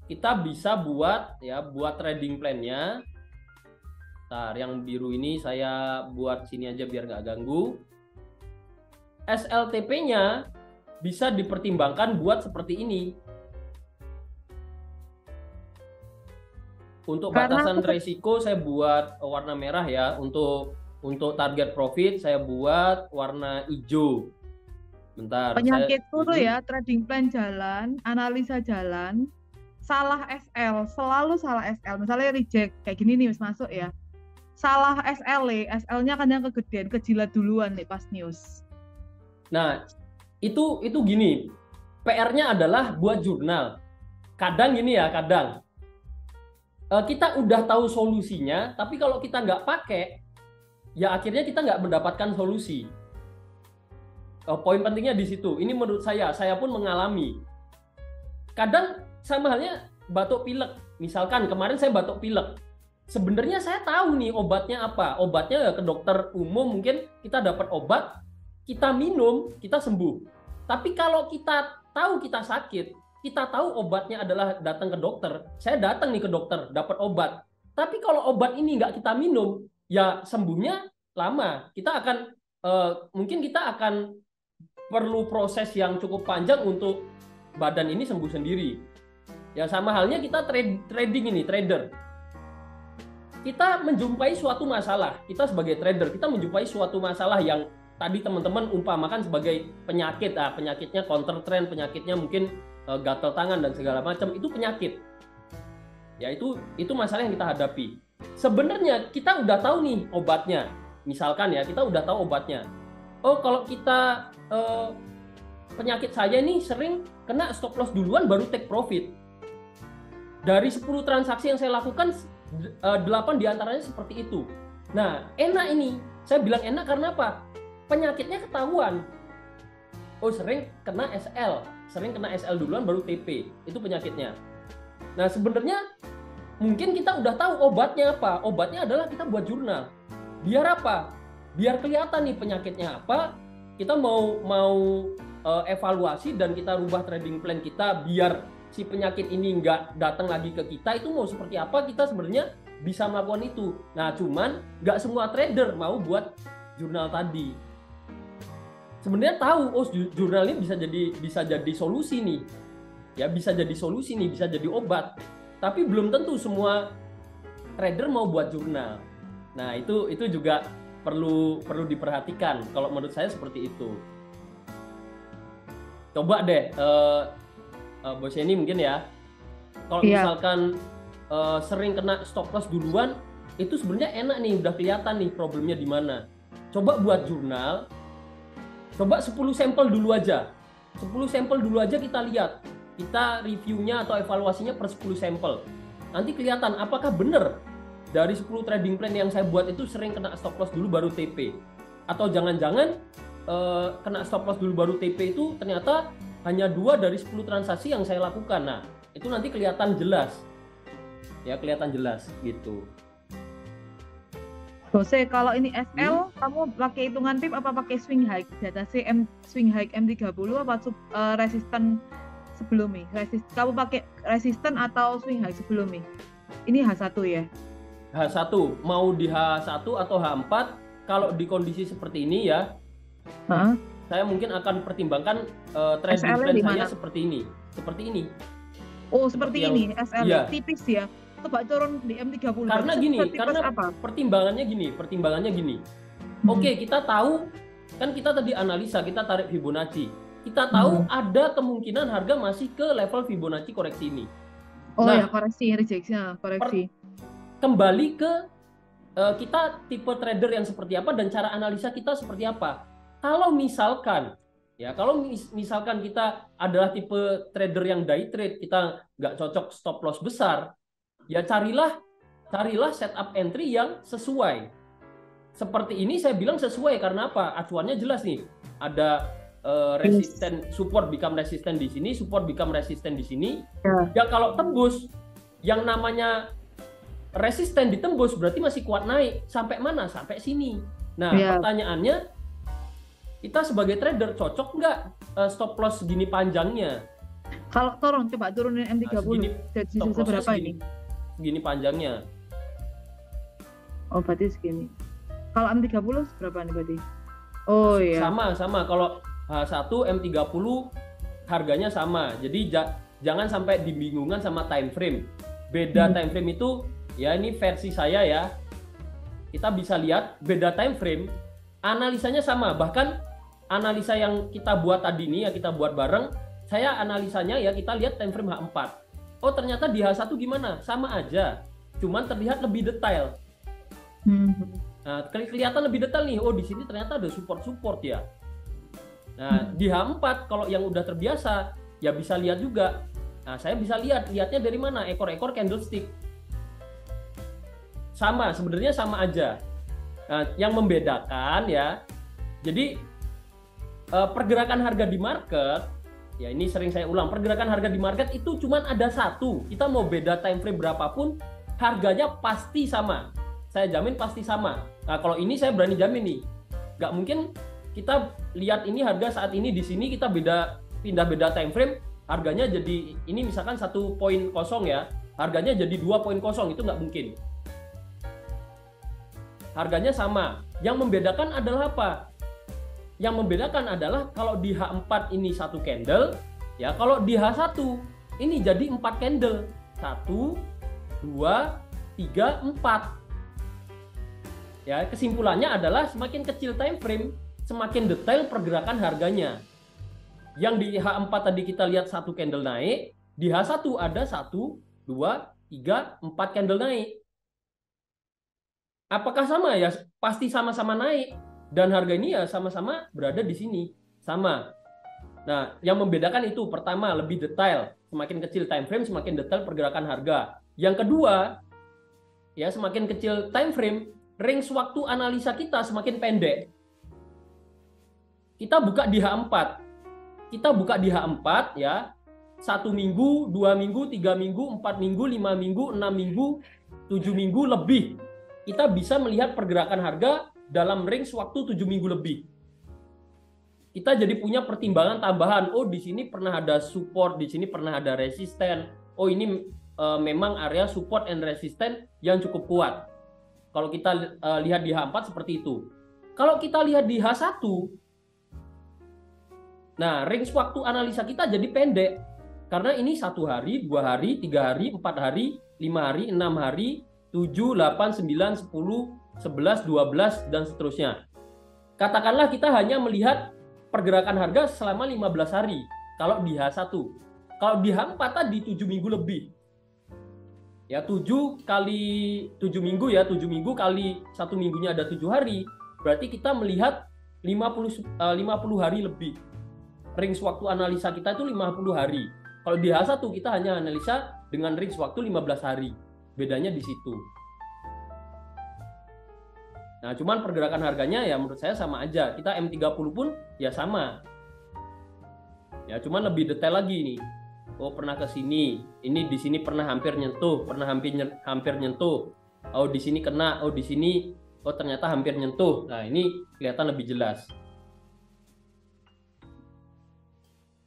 kita bisa buat trading plan-nya. Ntar yang biru ini saya buat sini aja biar nggak ganggu. SLTP-nya bisa dipertimbangkan buat seperti ini. Untuk batasan resiko saya buat warna merah ya. Untuk target profit saya buat warna hijau. Bentar. Penyakitku tuh ya, trading plan jalan, analisa jalan, salah SL, selalu salah SL. Misalnya reject kayak gini nih masuk ya. Salah SL-nya kan yang kegedean, kejilat duluan nih pas news. Nah, itu gini. PR-nya adalah buat jurnal. Kadang gini ya, kadang kita udah tahu solusinya, tapi kalau kita nggak pakai, ya akhirnya kita nggak mendapatkan solusi. Poin pentingnya di situ. Ini menurut saya pun mengalami. Kadang sama halnya batuk pilek. Misalkan kemarin saya batuk pilek. Sebenarnya saya tahu nih obatnya apa. Obatnya ke dokter umum, mungkin kita dapat obat, kita minum, kita sembuh. Tapi kalau kita tahu kita sakit, kita tahu obatnya adalah datang ke dokter. Saya datang nih ke dokter, dapat obat. Tapi kalau obat ini nggak kita minum, ya sembuhnya lama. Mungkin kita akan perlu proses yang cukup panjang untuk badan ini sembuh sendiri. Ya sama halnya kita trading ini, trader. Kita menjumpai suatu masalah, kita sebagai trader, kita menjumpai suatu masalah yang tadi teman-teman umpamakan sebagai penyakit. Penyakitnya counter trend, penyakitnya mungkin gatal tangan dan segala macam, itu penyakit. Ya itu masalah yang kita hadapi. Sebenarnya kita udah tahu nih obatnya. Misalkan ya, kita udah tahu obatnya. Oh, kalau kita penyakit saya nih sering kena stop loss duluan baru take profit. Dari 10 transaksi yang saya lakukan, 8 diantaranya seperti itu. Nah, enak ini. Saya bilang enak karena apa? Penyakitnya ketahuan. Oh, sering kena SL duluan baru TP. Itu penyakitnya. Nah, sebenarnya mungkin kita udah tahu obatnya apa. Obatnya adalah kita buat jurnal. Biar apa? Biar kelihatan nih penyakitnya apa. Kita mau evaluasi dan kita rubah trading plan kita biar si penyakit ini nggak datang lagi ke kita. Itu mau seperti apa, kita sebenarnya bisa melakukan itu. Nah, cuman nggak semua trader mau buat jurnal tadi. Sebenarnya tahu, oh jurnal ini bisa jadi solusi nih. Ya, bisa jadi solusi nih, bisa jadi obat. Tapi belum tentu semua trader mau buat jurnal. Nah, itu juga perlu diperhatikan. Kalau menurut saya seperti itu. Coba deh, Bos Yeni mungkin ya. Kalau misalkan sering kena stop loss duluan, itu sebenarnya enak nih, udah kelihatan nih problemnya di mana. Coba buat jurnal. Coba 10 sampel dulu aja. 10 sampel dulu aja kita lihat. Kita reviewnya atau evaluasinya per 10 sampel. Nanti kelihatan apakah benar dari 10 trading plan yang saya buat itu sering kena stop loss dulu baru TP. Atau jangan-jangan kena stop loss dulu baru TP itu ternyata hanya 2 dari 10 transaksi yang saya lakukan. Nah, itu nanti kelihatan jelas. Ya, kelihatan jelas gitu. Bose, kalau ini SL, kamu pakai hitungan pip apa pakai swing high? Data swing high M30 apa resisten sebelumnya? Kamu pakai resisten atau swing high sebelumnya? Ini H1 ya? H1, mau di H1 atau H4, kalau di kondisi seperti ini ya, saya mungkin akan pertimbangkan trading plan saya seperti ini. Oh, seperti ini, SL ya. Tipis ya? Coba turun di M30. Karena gini, karena apa? pertimbangannya gini. Oke, kita tahu, kan kita tadi analisa, kita tarik Fibonacci. Kita tahu ada kemungkinan harga masih ke level Fibonacci koreksi ini. Oh ya, koreksi, rejection, koreksi. Kembali ke kita tipe trader yang seperti apa dan cara analisa kita seperti apa. Kalau misalkan misalkan kita adalah tipe trader yang day trade, kita nggak cocok stop loss besar, ya carilah setup entry yang sesuai. Seperti ini saya bilang sesuai karena apa? Acuannya jelas nih. Ada resisten, support become resisten di sini, support become resisten di sini. Ya kalau tembus, yang namanya resisten ditembus berarti masih kuat naik. Sampai mana? Sampai sini. Nah, pertanyaannya, kita sebagai trader cocok nggak stop loss segini panjangnya? Kalau coba turunin M30, jadi seberapa ini? Segini panjangnya. Oh, berarti segini. Kalau M30 berapa nih berarti? Oh iya. Sama. Kalau H1 M30 harganya sama. Jadi jangan sampai dibingungkan sama time frame. Beda time frame itu ya, ini versi saya ya. Kita bisa lihat beda time frame, analisanya sama. Bahkan analisa yang kita buat tadi ini ya, kita buat bareng. Saya analisanya ya, kita lihat time frame H4. Oh, ternyata di H1 gimana? Sama aja. Cuman terlihat lebih detail. Nah, kelihatan lebih detail nih. Oh, di sini ternyata ada support ya. Nah, di H4 kalau yang udah terbiasa ya bisa lihat juga. Nah, saya bisa lihatnya dari mana? Ekor-ekor candlestick. Sama, sebenarnya sama aja. Nah, yang membedakan ya. Jadi pergerakan harga di market, ya ini sering saya ulang, pergerakan harga di market itu cuma ada satu. Kita mau beda time frame berapapun, harganya pasti sama. Saya jamin pasti sama. Nah, kalau ini saya berani jamin nih, nggak mungkin kita lihat ini harga saat ini di sini kita pindah beda time frame, harganya jadi ini misalkan 1.0 ya, harganya jadi 2.0, itu nggak mungkin. Harganya sama. Yang membedakan adalah apa? Yang membedakan adalah kalau di H4 ini 1 candle, ya kalau di H1 ini jadi 4 candle. 1, 2, 3, 4. Ya, kesimpulannya adalah semakin kecil time frame, semakin detail pergerakan harganya. Yang di H4 tadi kita lihat 1 candle naik, di H1 ada 1, 2, 3, 4 candle naik. Apakah sama ya? Pasti sama-sama naik. Dan harga ini ya sama-sama berada di sini. Sama. Nah, yang membedakan itu pertama lebih detail. Semakin kecil time frame, semakin detail pergerakan harga. Yang kedua, ya semakin kecil time frame, range waktu analisa kita semakin pendek. Kita buka di H4. Kita buka di H4 ya. 1 minggu, 2 minggu, 3 minggu, 4 minggu, 5 minggu, 6 minggu, 7 minggu lebih. Kita bisa melihat pergerakan harga dalam range waktu 7 minggu lebih. Kita jadi punya pertimbangan tambahan. Oh, di sini pernah ada support, di sini pernah ada resisten. Oh, ini memang area support and resisten yang cukup kuat. Kalau kita lihat di H4 seperti itu. Kalau kita lihat di H1, nah range waktu analisa kita jadi pendek. Karena ini 1 hari, 2 hari, 3 hari, 4 hari, 5 hari, 6 hari, 7, 8, 9, 10, 11, 12, dan seterusnya. Katakanlah kita hanya melihat pergerakan harga selama 15 hari kalau di H1. Kalau di H4 tadi 7 minggu lebih. Ya 7 kali 7 minggu ya, 7 minggu kali 1 minggunya ada 7 hari. Berarti kita melihat 50 hari lebih. Range waktu analisa kita itu 50 hari. Kalau di H1 kita hanya analisa dengan range waktu 15 hari. Bedanya di situ. Nah, cuman pergerakan harganya ya menurut saya sama aja. Kita M30 pun ya sama. Ya, cuman lebih detail lagi nih. Oh, pernah ke sini. Ini di sini pernah hampir nyentuh, pernah hampir nyentuh. Oh, di sini kena, oh di sini oh ternyata hampir nyentuh. Nah, ini kelihatan lebih jelas.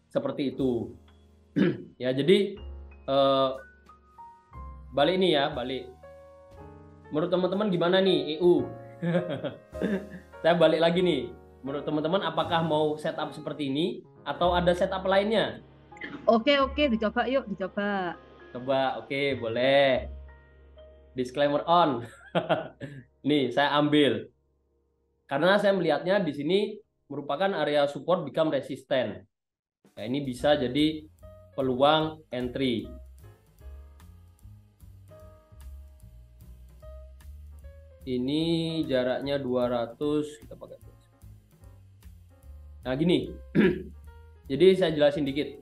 Seperti itu. Ya, jadi balik nih ya, balik. Menurut teman-teman gimana nih EU? Saya balik lagi nih. Menurut teman-teman apakah mau setup seperti ini atau ada setup lainnya? Oke, dicoba yuk, dicoba. Coba, oke, boleh. Disclaimer on. Nih, saya ambil. Karena saya melihatnya di sini merupakan area support become resistant. Nah, ini bisa jadi peluang entry. Ini jaraknya 200, kita pakai. Nah, gini. Jadi saya jelasin dikit.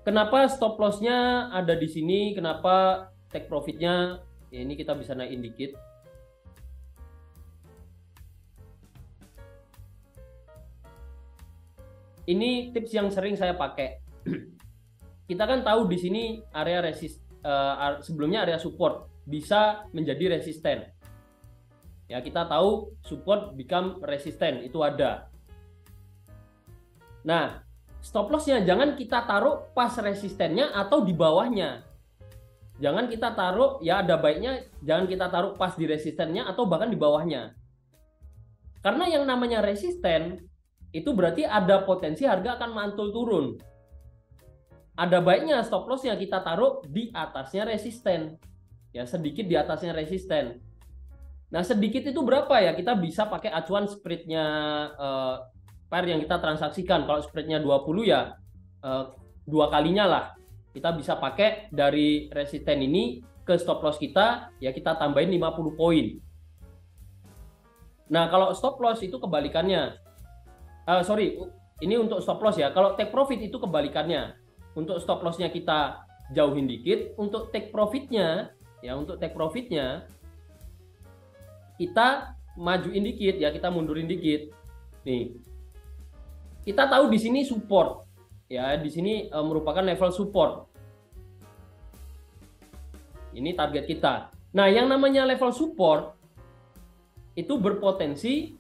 Kenapa stop loss-nya ada di sini, kenapa take profit-nya, ya ini kita bisa naikin dikit. Ini tips yang sering saya pakai. Kita kan tahu di sini area sebelumnya area support bisa menjadi resisten. Ya, kita tahu support become resisten, itu ada. Nah, stop loss-nya jangan kita taruh pas resistennya atau di bawahnya. Jangan kita taruh, ya ada baiknya jangan kita taruh pas di resistennya atau bahkan di bawahnya. Karena yang namanya resisten itu berarti ada potensi harga akan mantul turun. Ada baiknya stop loss-nya kita taruh di atasnya resisten. Ya, sedikit di atasnya resisten. Nah, sedikit itu berapa ya? Kita bisa pakai acuan spread-nya pair yang kita transaksikan. Kalau spread-nya 20 ya 2 kalinya lah. Kita bisa pakai dari resisten ini ke stop loss kita, ya kita tambahin 50 poin. Nah, kalau stop loss itu kebalikannya. Ini untuk stop loss ya. Kalau take profit itu kebalikannya. Untuk stop loss-nya kita jauhin dikit, untuk take profit-nya, ya untuk take profit-nya kita majuin dikit, ya kita mundurin dikit. Nih. Kita tahu di sini support. Ya, di sini merupakan level support. Ini target kita. Nah, yang namanya level support itu berpotensi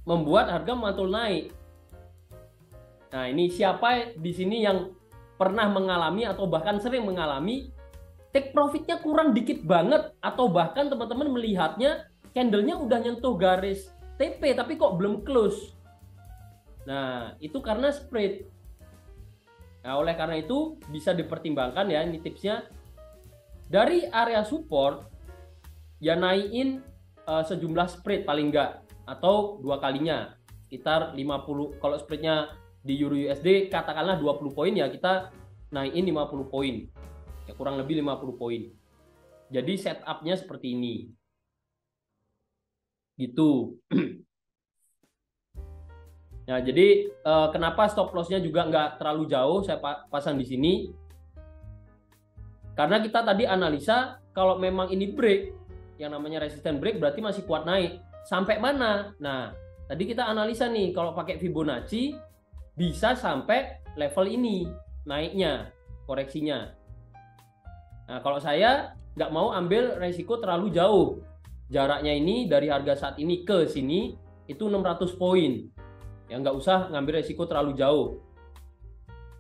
membuat harga mantul naik. Nah, ini siapa di sini yang pernah mengalami atau bahkan sering mengalami take profitnya kurang dikit banget, atau bahkan teman-teman melihatnya candlenya udah nyentuh garis TP tapi kok belum close. Nah, itu karena spread. Nah, oleh karena itu bisa dipertimbangkan ya, ini tipsnya. Dari area support ya naikin sejumlah spread paling enggak, atau 2 kalinya sekitar 50. Kalau spreadnya di Euro USD katakanlah 20 poin, ya kita naikin 50 poin. Ya kurang lebih 50 poin. Jadi setupnya seperti ini. Gitu. Nah, jadi kenapa stop loss-nya juga nggak terlalu jauh saya pasang di sini? Karena kita tadi analisa kalau memang ini break, yang namanya resisten break berarti masih kuat naik. Sampai mana? Nah, tadi kita analisa nih, kalau pakai Fibonacci bisa sampai level ini naiknya, koreksinya. Nah, kalau saya nggak mau ambil resiko terlalu jauh. Jaraknya ini dari harga saat ini ke sini itu 600 poin. Ya nggak usah ngambil resiko terlalu jauh.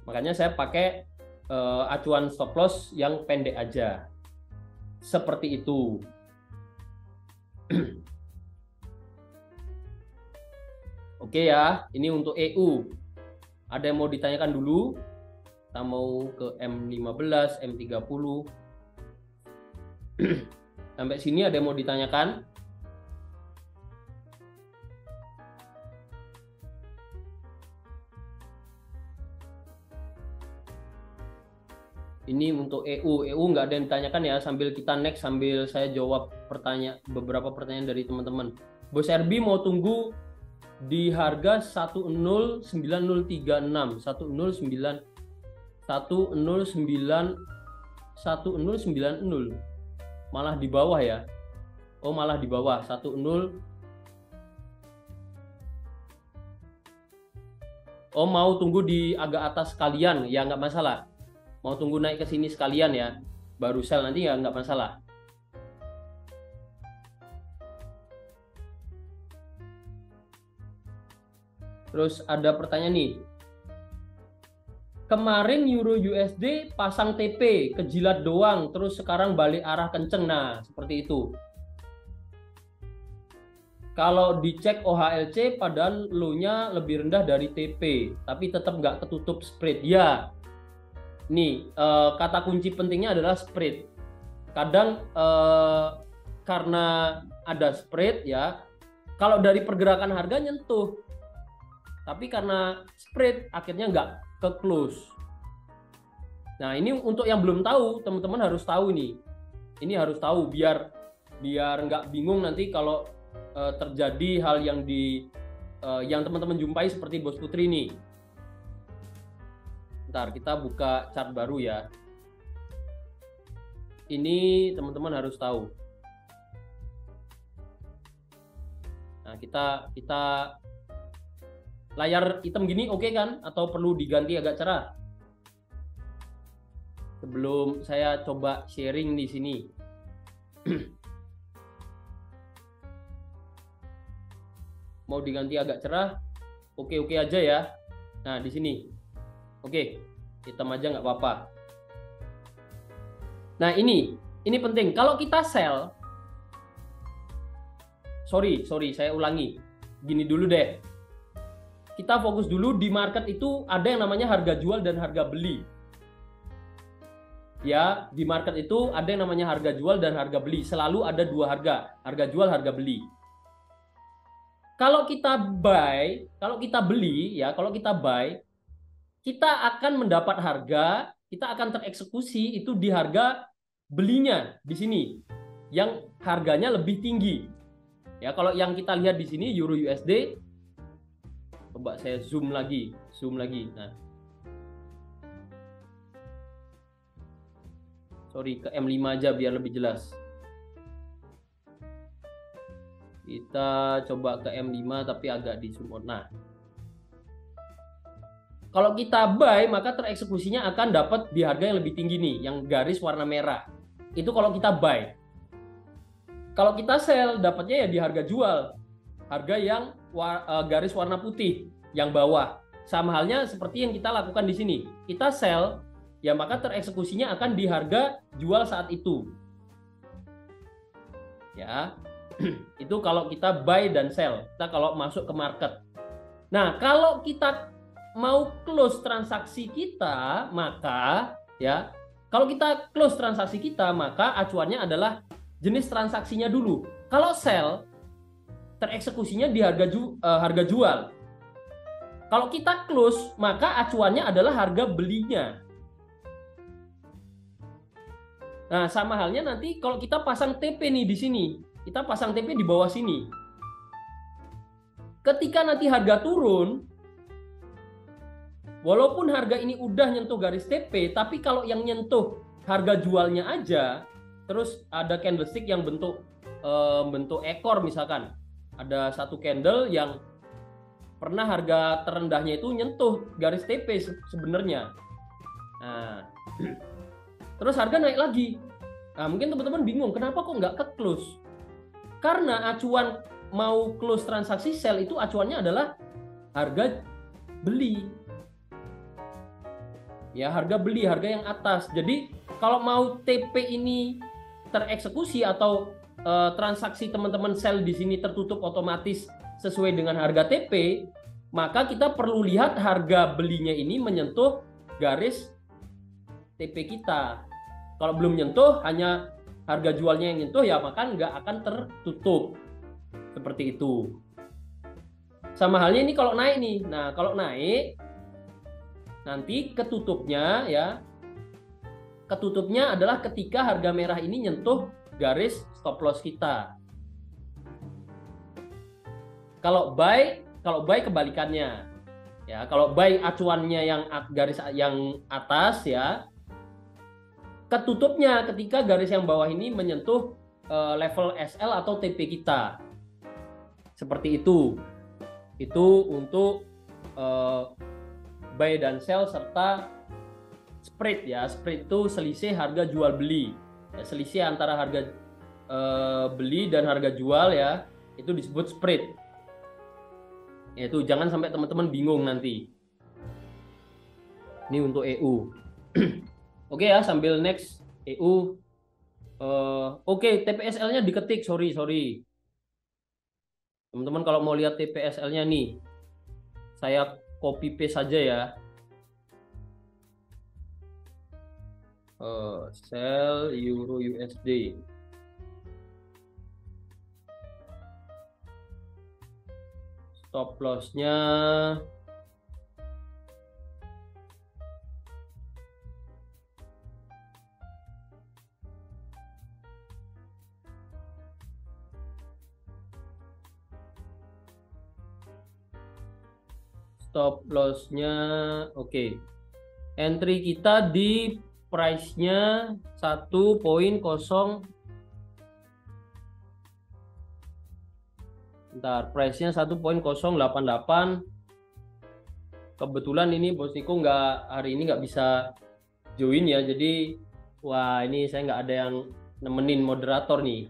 Makanya saya pakai acuan stop loss yang pendek aja. Seperti itu. Oke ya, ini untuk EU. Ada yang mau ditanyakan dulu? Kita mau ke M15, M30. Sampai sini ada yang mau ditanyakan? Ini untuk EU nggak ada yang ditanyakan ya, sambil kita next, sambil saya jawab beberapa pertanyaan dari teman-teman. Bos RB mau tunggu di harga 109.036, 1090, malah di bawah ya. Oh, malah di bawah 10. Oh, mau tunggu di agak atas sekalian ya, nggak masalah. Mau tunggu naik ke sini sekalian ya, baru sell nanti ya nggak masalah. Terus ada pertanyaan nih. Kemarin Euro USD pasang TP, kejilat doang, terus sekarang balik arah kenceng. Nah, seperti itu. Kalau dicek OHLC padahal low-nya lebih rendah dari TP, tapi tetap nggak ketutup spread. Ya, nih kata kunci pentingnya adalah spread. Kadang karena ada spread ya, kalau dari pergerakan harga nyentuh, tapi karena spread akhirnya nggak ke close. Nah, ini untuk yang belum tahu, teman-teman harus tahu nih. Ini harus tahu biar biar nggak bingung nanti kalau terjadi hal yang yang teman-teman jumpai seperti Bos Putri nih. Bentar, kita buka chart baru ya. Ini teman-teman harus tahu. Nah, kita layar hitam gini oke kan? Atau perlu diganti agak cerah? Sebelum saya coba sharing di sini. Mau diganti agak cerah, oke aja ya. Nah di sini, oke, hitam aja nggak apa-apa. Nah ini penting. Kalau kita sell, sorry, saya ulangi. Gini dulu deh. Kita fokus dulu di market itu ada yang namanya harga jual dan harga beli. Ya, di market itu ada yang namanya harga jual dan harga beli. Selalu ada dua harga jual, harga beli. Kalau kita buy, kalau kita beli ya, kalau kita buy, kita akan mendapat harga, kita akan tereksekusi itu di harga belinya di sini yang harganya lebih tinggi. Ya, kalau yang kita lihat di sini Euro USD, coba saya zoom lagi. Nah. Sorry, ke M5 aja biar lebih jelas. Kita coba ke M5 tapi agak di zoom out. Nah, kalau kita buy maka tereksekusinya akan dapat di harga yang lebih tinggi nih, yang garis warna merah. Itu kalau kita buy. Kalau kita sell dapatnya ya di harga jual, harga yang garis warna putih yang bawah. Sama halnya seperti yang kita lakukan di sini. Kita sell, ya maka tereksekusinya akan di harga jual saat itu. Ya. Itu kalau kita buy dan sell, kita kalau masuk ke market. Nah, kalau kita mau close transaksi kita, maka ya, kalau kita close transaksi kita, maka acuannya adalah jenis transaksinya dulu. Kalau sell, tereksekusinya di harga jual. Kalau kita close, maka acuannya adalah harga belinya. Nah, sama halnya nanti kalau kita pasang TP nih di sini. Kita pasang TP di bawah sini. Ketika nanti harga turun, walaupun harga ini udah nyentuh garis TP, tapi kalau yang nyentuh harga jualnya aja, terus ada candlestick yang bentuk ekor misalkan. Ada satu candle yang pernah harga terendahnya itu nyentuh garis TP sebenarnya. Nah, terus harga naik lagi. Nah, mungkin teman-teman bingung, kenapa kok nggak ke close? Karena acuan mau close transaksi sell itu acuannya adalah harga beli. Ya, harga beli, harga yang atas. Jadi, kalau mau TP ini tereksekusi atau transaksi teman-teman sell di sini tertutup otomatis sesuai dengan harga TP, maka kita perlu lihat harga belinya ini menyentuh garis TP kita. Kalau belum nyentuh, hanya harga jualnya yang nyentuh, ya maka nggak akan tertutup. Seperti itu. Sama halnya ini kalau naik nih. Nah, kalau naik, nanti ketutupnya ya, ketutupnya adalah ketika harga merah ini nyentuh garis stop loss kita. Kalau buy kebalikannya. Ya, kalau buy acuannya yang garis yang atas ya, ketutupnya ketika garis yang bawah ini menyentuh level SL atau TP kita. Seperti itu. Itu untuk buy dan sell serta spread ya. Spread itu selisih harga jual beli. Ya, selisih antara harga beli dan harga jual ya, itu disebut spread. Yaitu jangan sampai teman-teman bingung nanti. Ini untuk EU. Oke ya, sambil next EU. Oke, TPSL-nya diketik, sorry. Teman-teman kalau mau lihat TPSL-nya nih, saya copy paste saja ya. Sell Euro USD. Stop loss-nya stop loss-nya oke. Entry kita di price-nya 1.0 bentar, price-nya 1.088. Kebetulan ini Bos Niko hari ini nggak bisa join ya, jadi wah ini saya nggak ada yang nemenin moderator nih.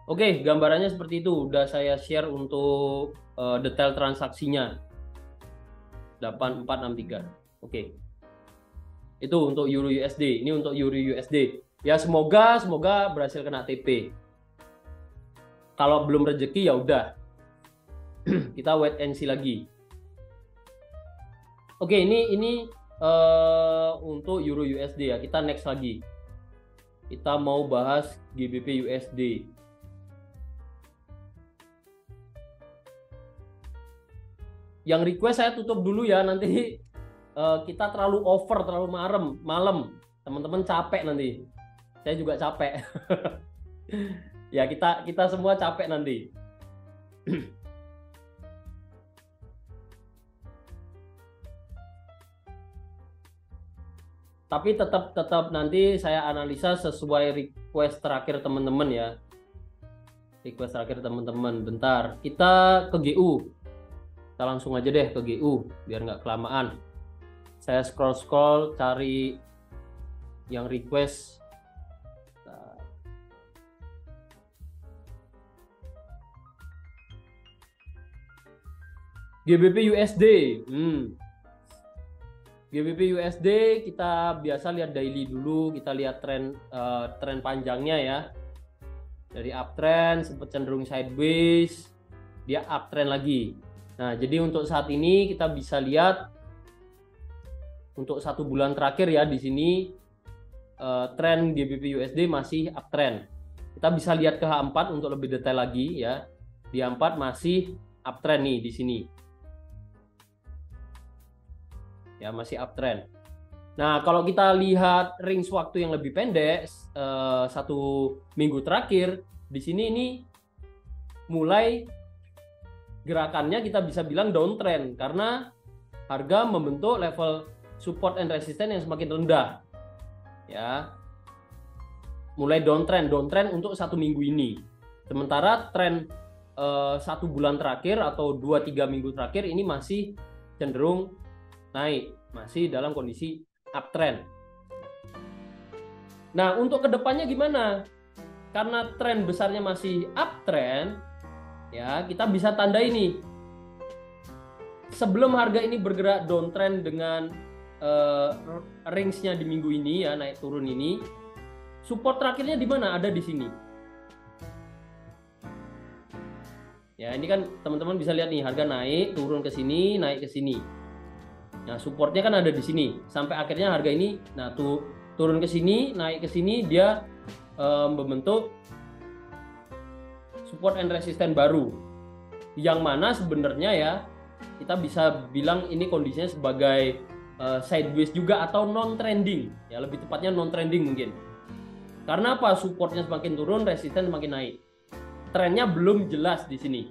Oke, gambarannya seperti itu. Udah saya share untuk detail transaksinya. 8463. Oke. Itu untuk Euro USD. Ini untuk Euro USD. Ya semoga berhasil kena TP. Kalau belum rezeki ya udah. Kita wait and see lagi. Oke, ini untuk Euro USD ya. Kita next lagi. Kita mau bahas GBP USD. Yang request saya tutup dulu ya, nanti kita terlalu over, terlalu malam. Teman-teman capek nanti. Saya juga capek. Ya kita semua capek nanti. Tapi tetap nanti saya analisa sesuai request terakhir teman-teman ya. Request terakhir teman-teman. Bentar, kita ke GU. Kita langsung aja deh ke GU biar nggak kelamaan. Saya scroll cari yang request. GBP USD. GBP USD kita biasa lihat daily dulu, kita lihat tren panjangnya ya. Dari uptrend sempat cenderung sideways, dia uptrend lagi. Nah, jadi untuk saat ini kita bisa lihat untuk 1 bulan terakhir ya di sini tren GBP USD masih uptrend. Kita bisa lihat ke H4 untuk lebih detail lagi ya. Di H4 masih uptrend nih di sini. Ya, masih uptrend. Nah, kalau kita lihat range waktu yang lebih pendek 1 minggu terakhir di sini ini mulai gerakannya kita bisa bilang downtrend karena harga membentuk level support and resistance yang semakin rendah ya, mulai downtrend untuk 1 minggu ini. Sementara tren 1 bulan terakhir atau 2-3 minggu terakhir ini masih cenderung naik, masih dalam kondisi uptrend. Nah, untuk kedepannya gimana? Karena tren besarnya masih uptrend ya, kita bisa tanda ini. Sebelum harga ini bergerak downtrend dengan range-nya di minggu ini ya, naik turun ini, support terakhirnya di mana? Ada di sini. Ya, ini kan teman-teman bisa lihat nih, harga naik, turun ke sini, naik ke sini. Nah, supportnya kan ada di sini. Sampai akhirnya harga ini, nah tuh turun ke sini, naik ke sini, dia membentuk support and resistance baru, yang mana sebenarnya ya kita bisa bilang ini kondisinya sebagai sideways juga atau non trending ya, lebih tepatnya non trending mungkin. Karena apa? Supportnya semakin turun, resistance semakin naik. Trennya belum jelas di sini.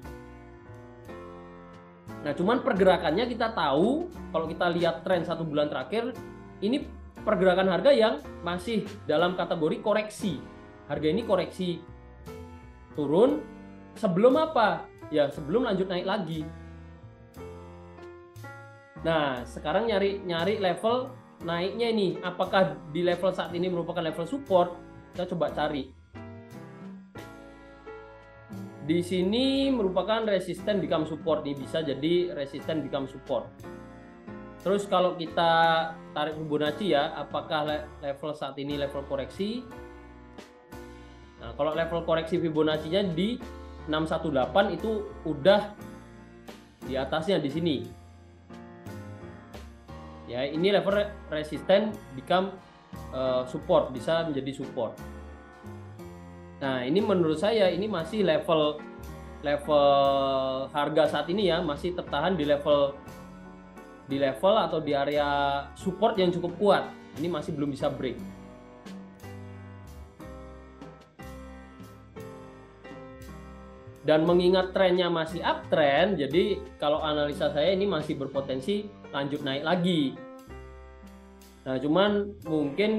Nah, cuman pergerakannya kita tahu kalau kita lihat tren 1 bulan terakhir ini pergerakan harga yang masih dalam kategori koreksi. Harga ini koreksi turun sebelum apa? Ya, sebelum lanjut naik lagi. Nah, sekarang nyari level naiknya ini. Apakah di level saat ini merupakan level support? Kita coba cari. Di sini merupakan resisten become support nih, bisa jadi resisten become support. Terus kalau kita tarik Fibonacci ya, apakah level saat ini level koreksi? Nah, kalau level koreksi Fibonacci-nya di 618 itu udah di atasnya di sini. Ya, ini level resisten become support, bisa menjadi support. Nah, ini menurut saya ini masih level harga saat ini ya, masih tertahan di level atau di area support yang cukup kuat. Ini masih belum bisa break. Dan mengingat trennya masih uptrend, jadi kalau analisa saya ini masih berpotensi lanjut naik lagi. Nah, cuman mungkin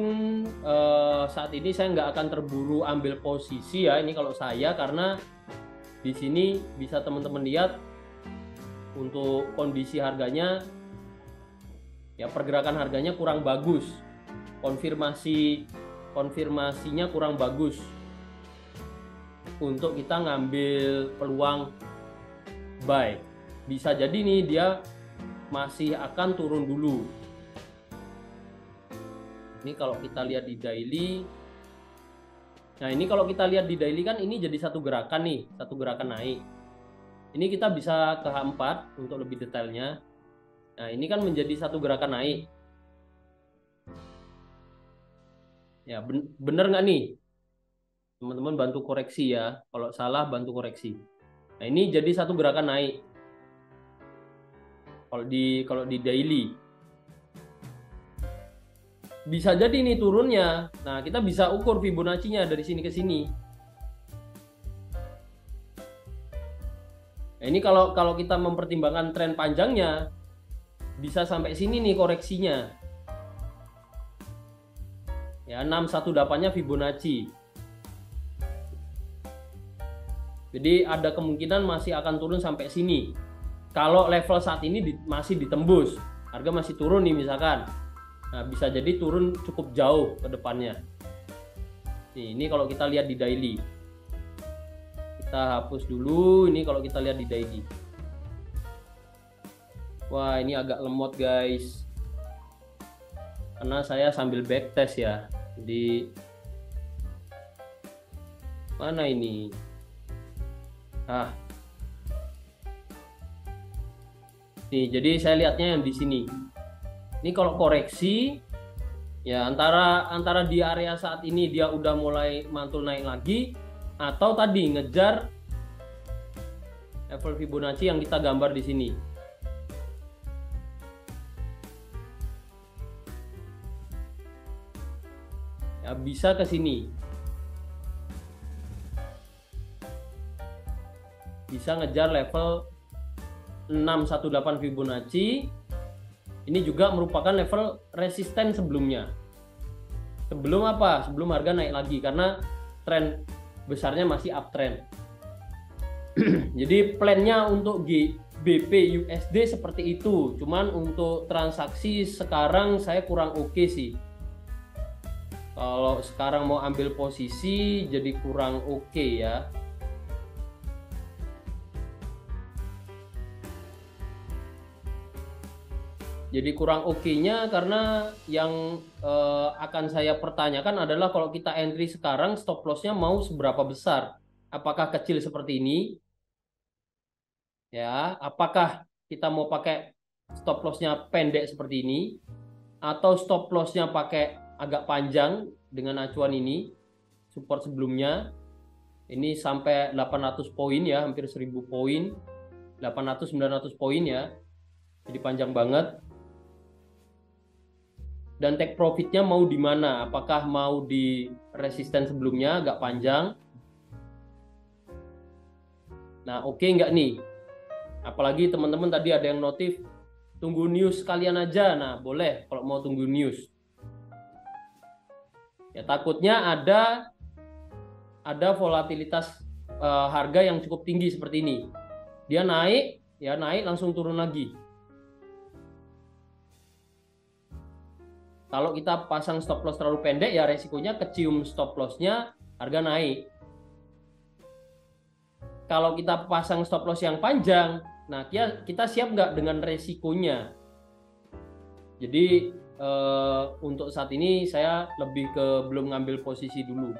saat ini saya nggak akan terburu ambil posisi ya, ini kalau saya, karena di sini bisa teman-teman lihat untuk kondisi harganya, ya pergerakan harganya kurang bagus, konfirmasinya kurang bagus untuk kita ngambil peluang buy. Bisa jadi nih dia masih akan turun dulu. Ini kalau kita lihat di daily. Nah, ini kalau kita lihat di daily kan ini jadi satu gerakan nih, satu gerakan naik. Ini kita bisa ke H4 untuk lebih detailnya. Nah, ini kan menjadi satu gerakan naik. Ya, bener nggak nih? Teman-teman bantu koreksi ya. Kalau salah bantu koreksi. Nah, ini jadi satu gerakan naik. Kalau di daily. Bisa jadi nih turunnya. Nah, kita bisa ukur Fibonacci-nya dari sini ke sini. Nah, ini kalau kita mempertimbangkan tren panjangnya, bisa sampai sini nih koreksinya. Ya, 618-nya Fibonacci. Jadi ada kemungkinan masih akan turun sampai sini. Kalau level saat ini masih ditembus, harga masih turun nih misalkan. Nah, bisa jadi turun cukup jauh ke depannya. Ini kalau kita lihat di daily. Kita hapus dulu, ini kalau kita lihat di daily. Wah, ini agak lemot guys. Karena saya sambil backtest ya. Jadi mana ini? Nih, jadi saya lihatnya yang di sini. Ini kalau koreksi ya antara di area saat ini dia udah mulai mantul naik lagi, atau tadi ngejar level Fibonacci yang kita gambar di sini. Ya, bisa ke sini. Bisa ngejar level 618 Fibonacci. Ini juga merupakan level resisten sebelumnya. Sebelum apa? Sebelum harga naik lagi, karena tren besarnya masih uptrend. Jadi plannya untuk GBP USD seperti itu. Cuman untuk transaksi sekarang saya kurang oke sih. Kalau sekarang mau ambil posisi jadi kurang oke ya. Jadi kurang oke-nya karena yang akan saya pertanyakan adalah kalau kita entry sekarang stop loss-nya mau seberapa besar? Apakah kecil seperti ini? Ya, apakah kita mau pakai stop loss-nya pendek seperti ini? Atau stop loss-nya pakai agak panjang dengan acuan ini? Support sebelumnya. Ini sampai 800 poin ya, hampir 1000 poin. 800-900 poin ya. Jadi panjang banget. Dan take profitnya mau di mana? Apakah mau di resisten sebelumnya agak panjang? Nah, oke nggak nih? Apalagi teman-teman tadi ada yang notif tunggu news kalian aja. Nah, boleh kalau mau tunggu news. Ya, takutnya ada volatilitas harga yang cukup tinggi seperti ini. Dia naik, ya naik langsung turun lagi. Kalau kita pasang stop loss terlalu pendek ya resikonya kecium stop loss-nya, harga naik. Kalau kita pasang stop loss yang panjang, nah kita siap nggak dengan resikonya? Jadi untuk saat ini saya lebih ke belum ngambil posisi dulu.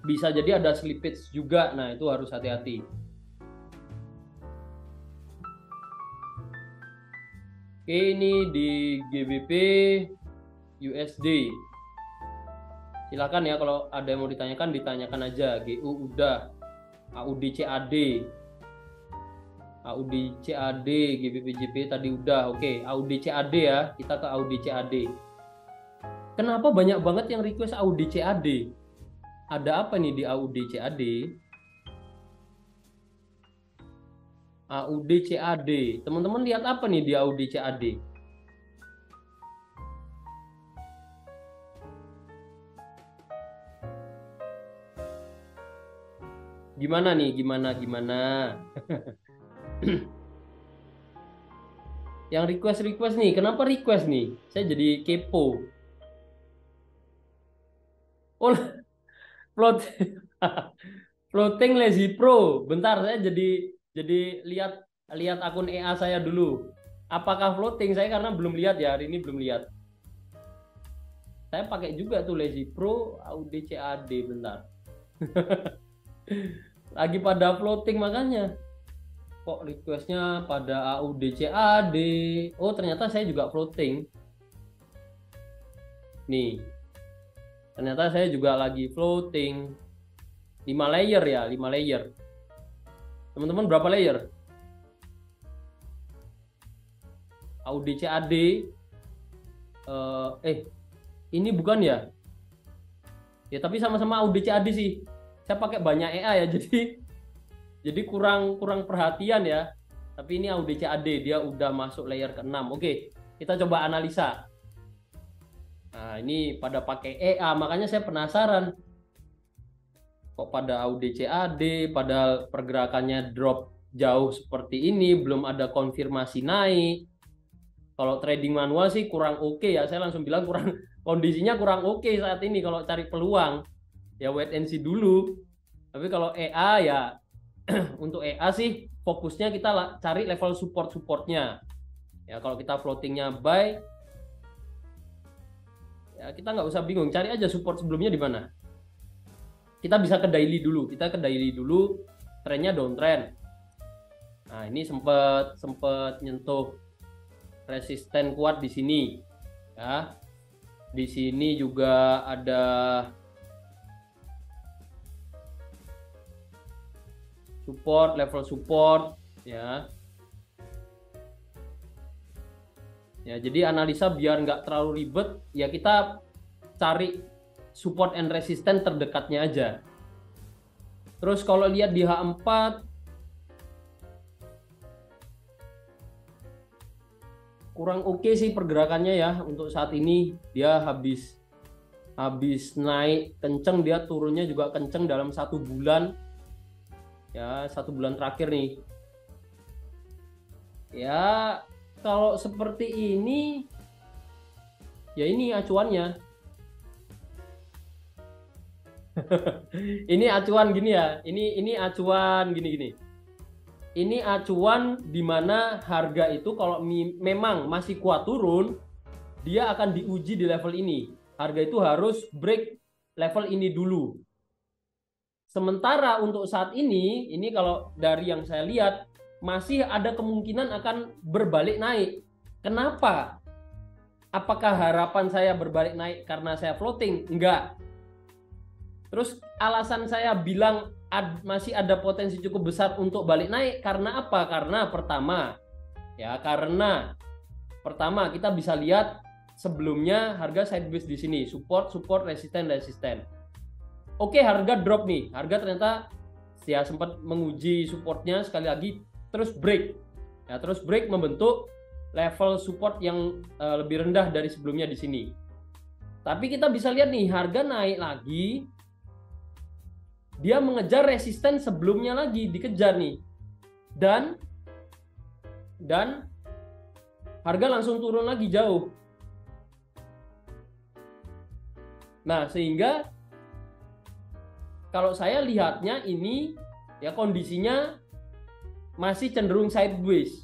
Bisa jadi ada slippage juga, nah itu harus hati-hati. Oke, ini di GBP USD. Silakan ya kalau ada yang mau ditanyakan aja. GU udah, AUD CAD, GBP JP tadi udah. Oke, AUD CAD ya, kita ke AUD CAD. kenapa banyak banget yang request AUD CAD? Ada apa nih di AUD CAD? AUD CAD. Teman-teman lihat apa nih di AUD CAD? Gimana nih? Gimana? Yang request nih, kenapa request nih? Saya jadi kepo. Oh, floating lazy pro. Bentar, saya jadi lihat akun EA saya dulu. Apakah floating? Saya karena belum lihat ya, hari ini belum lihat. Saya pakai juga tuh lazy pro AUD CAD, bentar. Lagi pada floating makanya. Kok requestnya pada AUD CAD? Oh, ternyata saya juga floating. Nih. Ternyata saya juga lagi floating. 5 layer ya, 5 layer. Teman-teman berapa layer? AUD CAD. Ini bukan ya? Ya, tapi sama-sama AUD CAD sih. Saya pakai banyak EA ya, jadi kurang perhatian ya. Tapi ini AUD CAD, dia udah masuk layer ke-6. Oke, kita coba analisa. Nah, ini pada pakai EA, makanya saya penasaran. Kok pada AUD CAD, padahal pergerakannya drop jauh seperti ini, belum ada konfirmasi naik. Kalau trading manual sih kurang oke ya, saya langsung bilang kondisinya kurang oke saat ini kalau cari peluang. Ya wait and see dulu. Tapi kalau EA ya untuk EA sih fokusnya kita cari level supportnya. Ya kalau kita floatingnya buy, ya kita nggak usah bingung, cari aja support sebelumnya di mana. Kita bisa ke daily dulu, trennya downtrend. Nah ini sempat nyentuh resisten kuat di sini. Ya, di sini juga ada level support ya. Ya, jadi analisa biar nggak terlalu ribet, ya kita cari support and resistance terdekatnya aja. Terus kalau lihat di H4 kurang oke sih pergerakannya ya untuk saat ini. Dia habis naik kenceng, dia turunnya juga kenceng dalam 1 bulan. Ya, 1 bulan terakhir nih. Ya, kalau seperti ini, ya ini acuannya. Ini acuan gini ya. Ini acuan gini. Ini acuan di mana harga itu kalau memang masih kuat turun, dia akan diuji di level ini. Harga itu harus break level ini dulu. Sementara untuk saat ini kalau dari yang saya lihat masih ada kemungkinan akan berbalik naik. Kenapa? Apakah harapan saya berbalik naik karena saya floating? Enggak. Terus alasan saya bilang masih ada potensi cukup besar untuk balik naik karena apa? Karena pertama kita bisa lihat sebelumnya harga sideways di sini, support, resisten. Oke, harga drop nih. Harga ternyata ya sempat menguji supportnya sekali lagi, terus break. Ya, terus break membentuk level support yang lebih rendah dari sebelumnya di sini. Tapi kita bisa lihat nih, harga naik lagi. Dia mengejar resisten sebelumnya lagi, dikejar nih. Dan harga langsung turun lagi jauh. Nah, sehingga kalau saya lihatnya ini ya kondisinya masih cenderung sideways.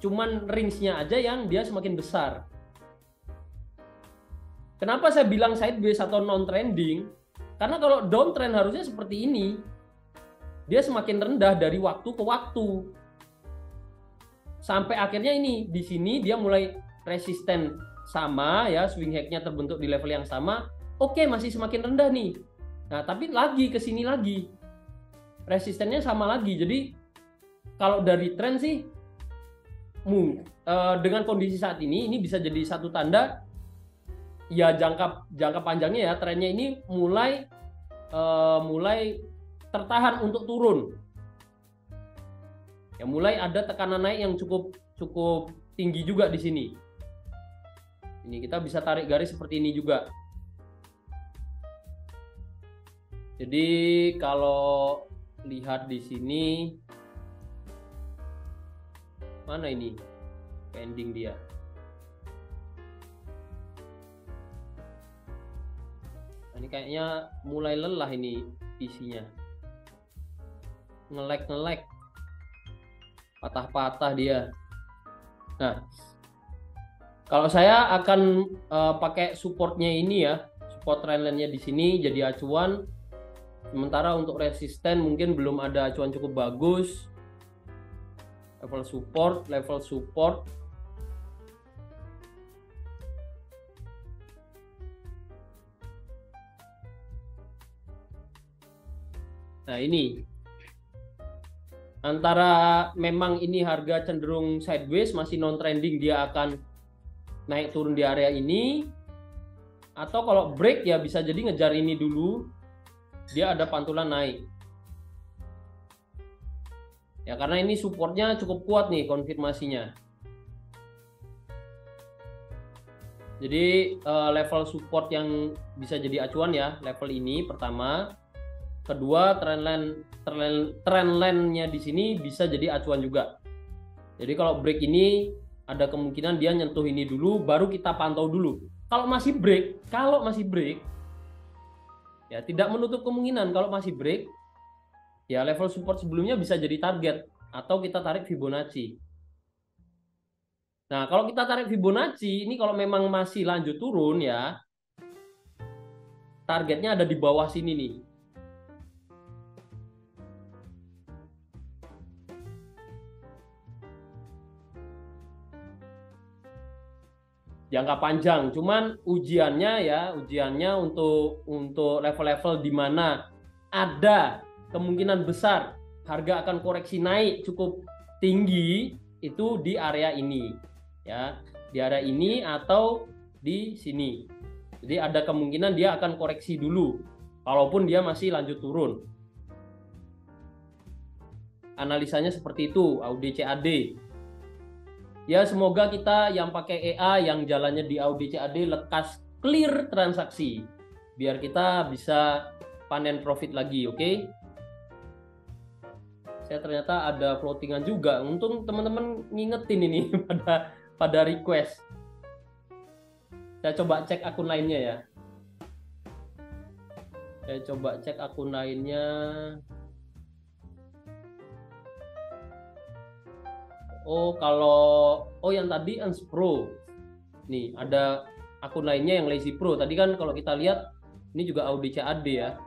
Cuman range-nya aja yang dia semakin besar. Kenapa saya bilang sideways atau non-trending? Karena kalau downtrend harusnya seperti ini. Dia semakin rendah dari waktu ke waktu. Sampai akhirnya ini di sini dia mulai resisten sama ya, swing hack-nya terbentuk di level yang sama. Oke, masih semakin rendah nih. Nah, tapi lagi ke sini lagi. Resistennya sama lagi. Jadi kalau dari tren sih dengan kondisi saat ini bisa jadi satu tanda ya jangka panjangnya ya trennya ini mulai tertahan untuk turun. Ya mulai ada tekanan naik yang cukup tinggi juga di sini. Ini kita bisa tarik garis seperti ini juga. Jadi kalau lihat di sini, mana ini pending dia? Ini kayaknya mulai lelah ini isinya, nge-lag, patah-patah dia. Nah, kalau saya akan pakai supportnya ini ya, support trendline-nya di sini jadi acuan. Sementara untuk resisten mungkin belum ada acuan cukup bagus. Level support. Nah ini antara memang ini harga cenderung sideways, masih non trending, dia akan naik turun di area ini, atau kalau break ya bisa jadi ngejar ini dulu, dia ada pantulan naik ya, karena ini supportnya cukup kuat nih konfirmasinya. Jadi level support yang bisa jadi acuan ya, level ini pertama. Kedua, trendline-nya di sini bisa jadi acuan juga. Jadi kalau break ini ada kemungkinan dia nyentuh ini dulu, baru kita pantau dulu. Kalau masih break, ya tidak menutup kemungkinan kalau masih break, ya level support sebelumnya bisa jadi target atau kita tarik Fibonacci. Nah, kalau kita tarik Fibonacci ini kalau memang masih lanjut turun ya, targetnya ada di bawah sini nih. Jangka panjang, cuman ujiannya untuk level-level di mana ada kemungkinan besar harga akan koreksi naik cukup tinggi, itu di area ini ya, di area ini atau di sini. Jadi ada kemungkinan dia akan koreksi dulu kalaupun dia masih lanjut turun. Analisanya seperti itu, AUD-CAD. Ya semoga kita yang pakai EA, yang jalannya di AUD-CAD lekas clear transaksi, biar kita bisa panen profit lagi, oke? Saya ternyata ada floatingan juga, untung teman-teman ngingetin ini pada request. Saya coba cek akun lainnya ya. Yang tadi Unspro. Nih, ada akun lainnya yang Lazy Pro. Tadi kan kalau kita lihat ini juga AUD-CAD ya.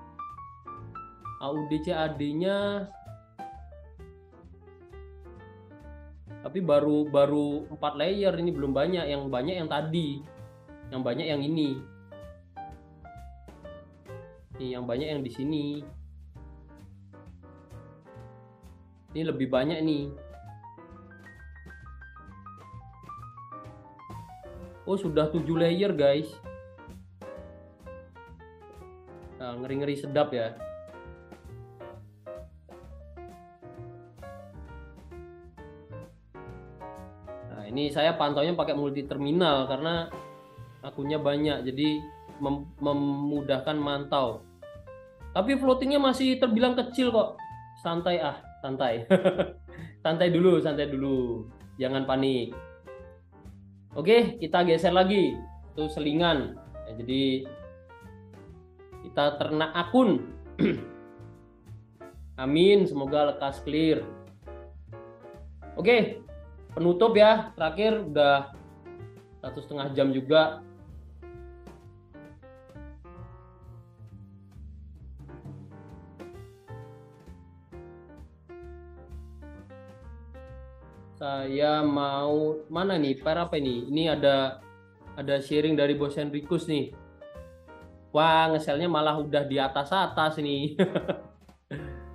AUD-CAD-nya tapi baru 4 layer, ini belum banyak, yang banyak yang tadi. Yang banyak yang ini. Nih, yang banyak yang di sini. Ini lebih banyak nih. Oh, sudah 7 layer guys. Nah, ngeri-ngeri sedap ya. Nah, ini saya pantaunya pakai multi terminal karena akunnya banyak, jadi memudahkan mantau. Tapi floatingnya masih terbilang kecil kok. Santai santai. Santai dulu. Jangan panik. Oke, kita geser lagi. Itu selingan. Ya, jadi kita ternak akun. Amin, semoga lekas clear. Oke, penutup ya. Terakhir udah 1,5 jam juga. Saya mau mana nih? Pair apa ini? Ini ada sharing dari Bos Henrikus nih. Wah, ngeselnya malah udah di atas nih.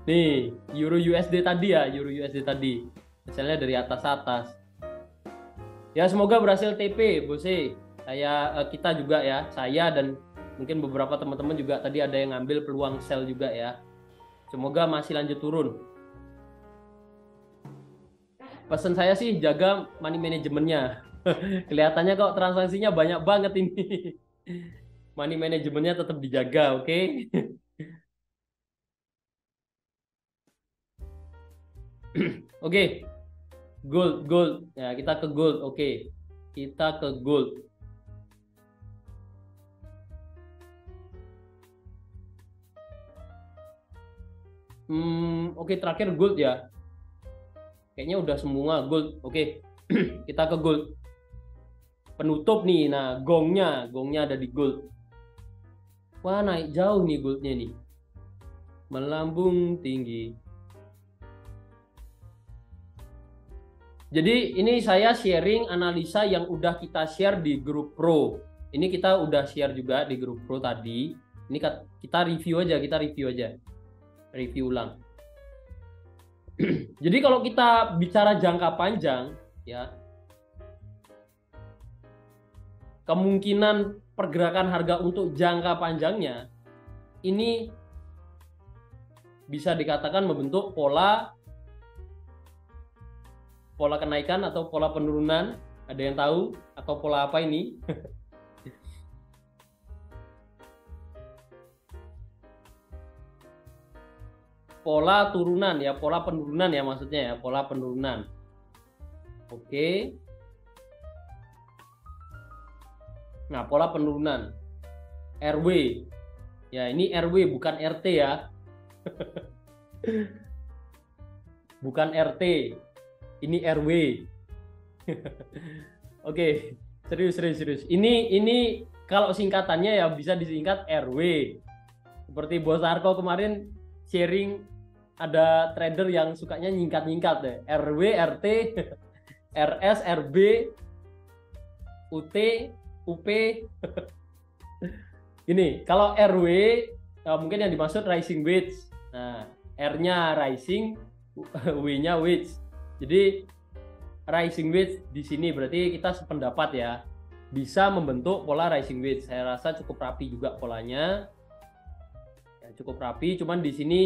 Nih, Euro USD tadi ya, Ngeselnya dari atas. Ya, semoga berhasil TP, Bose. kita juga ya, saya dan mungkin beberapa teman-teman juga tadi ada yang ngambil peluang sell juga ya. Semoga masih lanjut turun. Pesan saya sih jaga money manajemennya. Kelihatannya kok transaksinya banyak banget ini. Money manajemennya tetap dijaga, oke? Oke. Gold. Ya, kita ke gold. Oke. Kita ke gold. Oke, terakhir gold ya. Kayaknya udah semua gold. Oke. Kita ke gold. Penutup nih. Nah, gongnya ada di gold. Wah, naik jauh nih goldnya nih. Melambung tinggi. Jadi ini saya sharing analisa yang udah kita share di grup pro. Ini kita udah share juga di grup pro tadi. Ini kita review aja. Review ulang. Jadi kalau kita bicara jangka panjang, ya, kemungkinan pergerakan harga untuk jangka panjangnya ini bisa dikatakan membentuk pola kenaikan atau pola penurunan. Ada yang tahu atau pola apa ini? Pola turunan ya, pola penurunan ya maksudnya ya, pola penurunan. Oke. Nah, pola penurunan. RW. Ya, ini RW bukan RT ya. Bukan RT. Ini RW. Oke, serius. Ini kalau singkatannya ya bisa disingkat RW. Seperti Bos Arko kemarin sharing, ada trader yang sukanya nyingkat-nyingkat deh. RW, RT, RS, RB, UT, UP. Ini kalau RW mungkin yang dimaksud rising wedge. Nah, R-nya rising, W-nya wedge. Jadi rising wedge di sini berarti kita sependapat ya, bisa membentuk pola rising wedge. Saya rasa cukup rapi juga polanya. Ya, cukup rapi, cuman di sini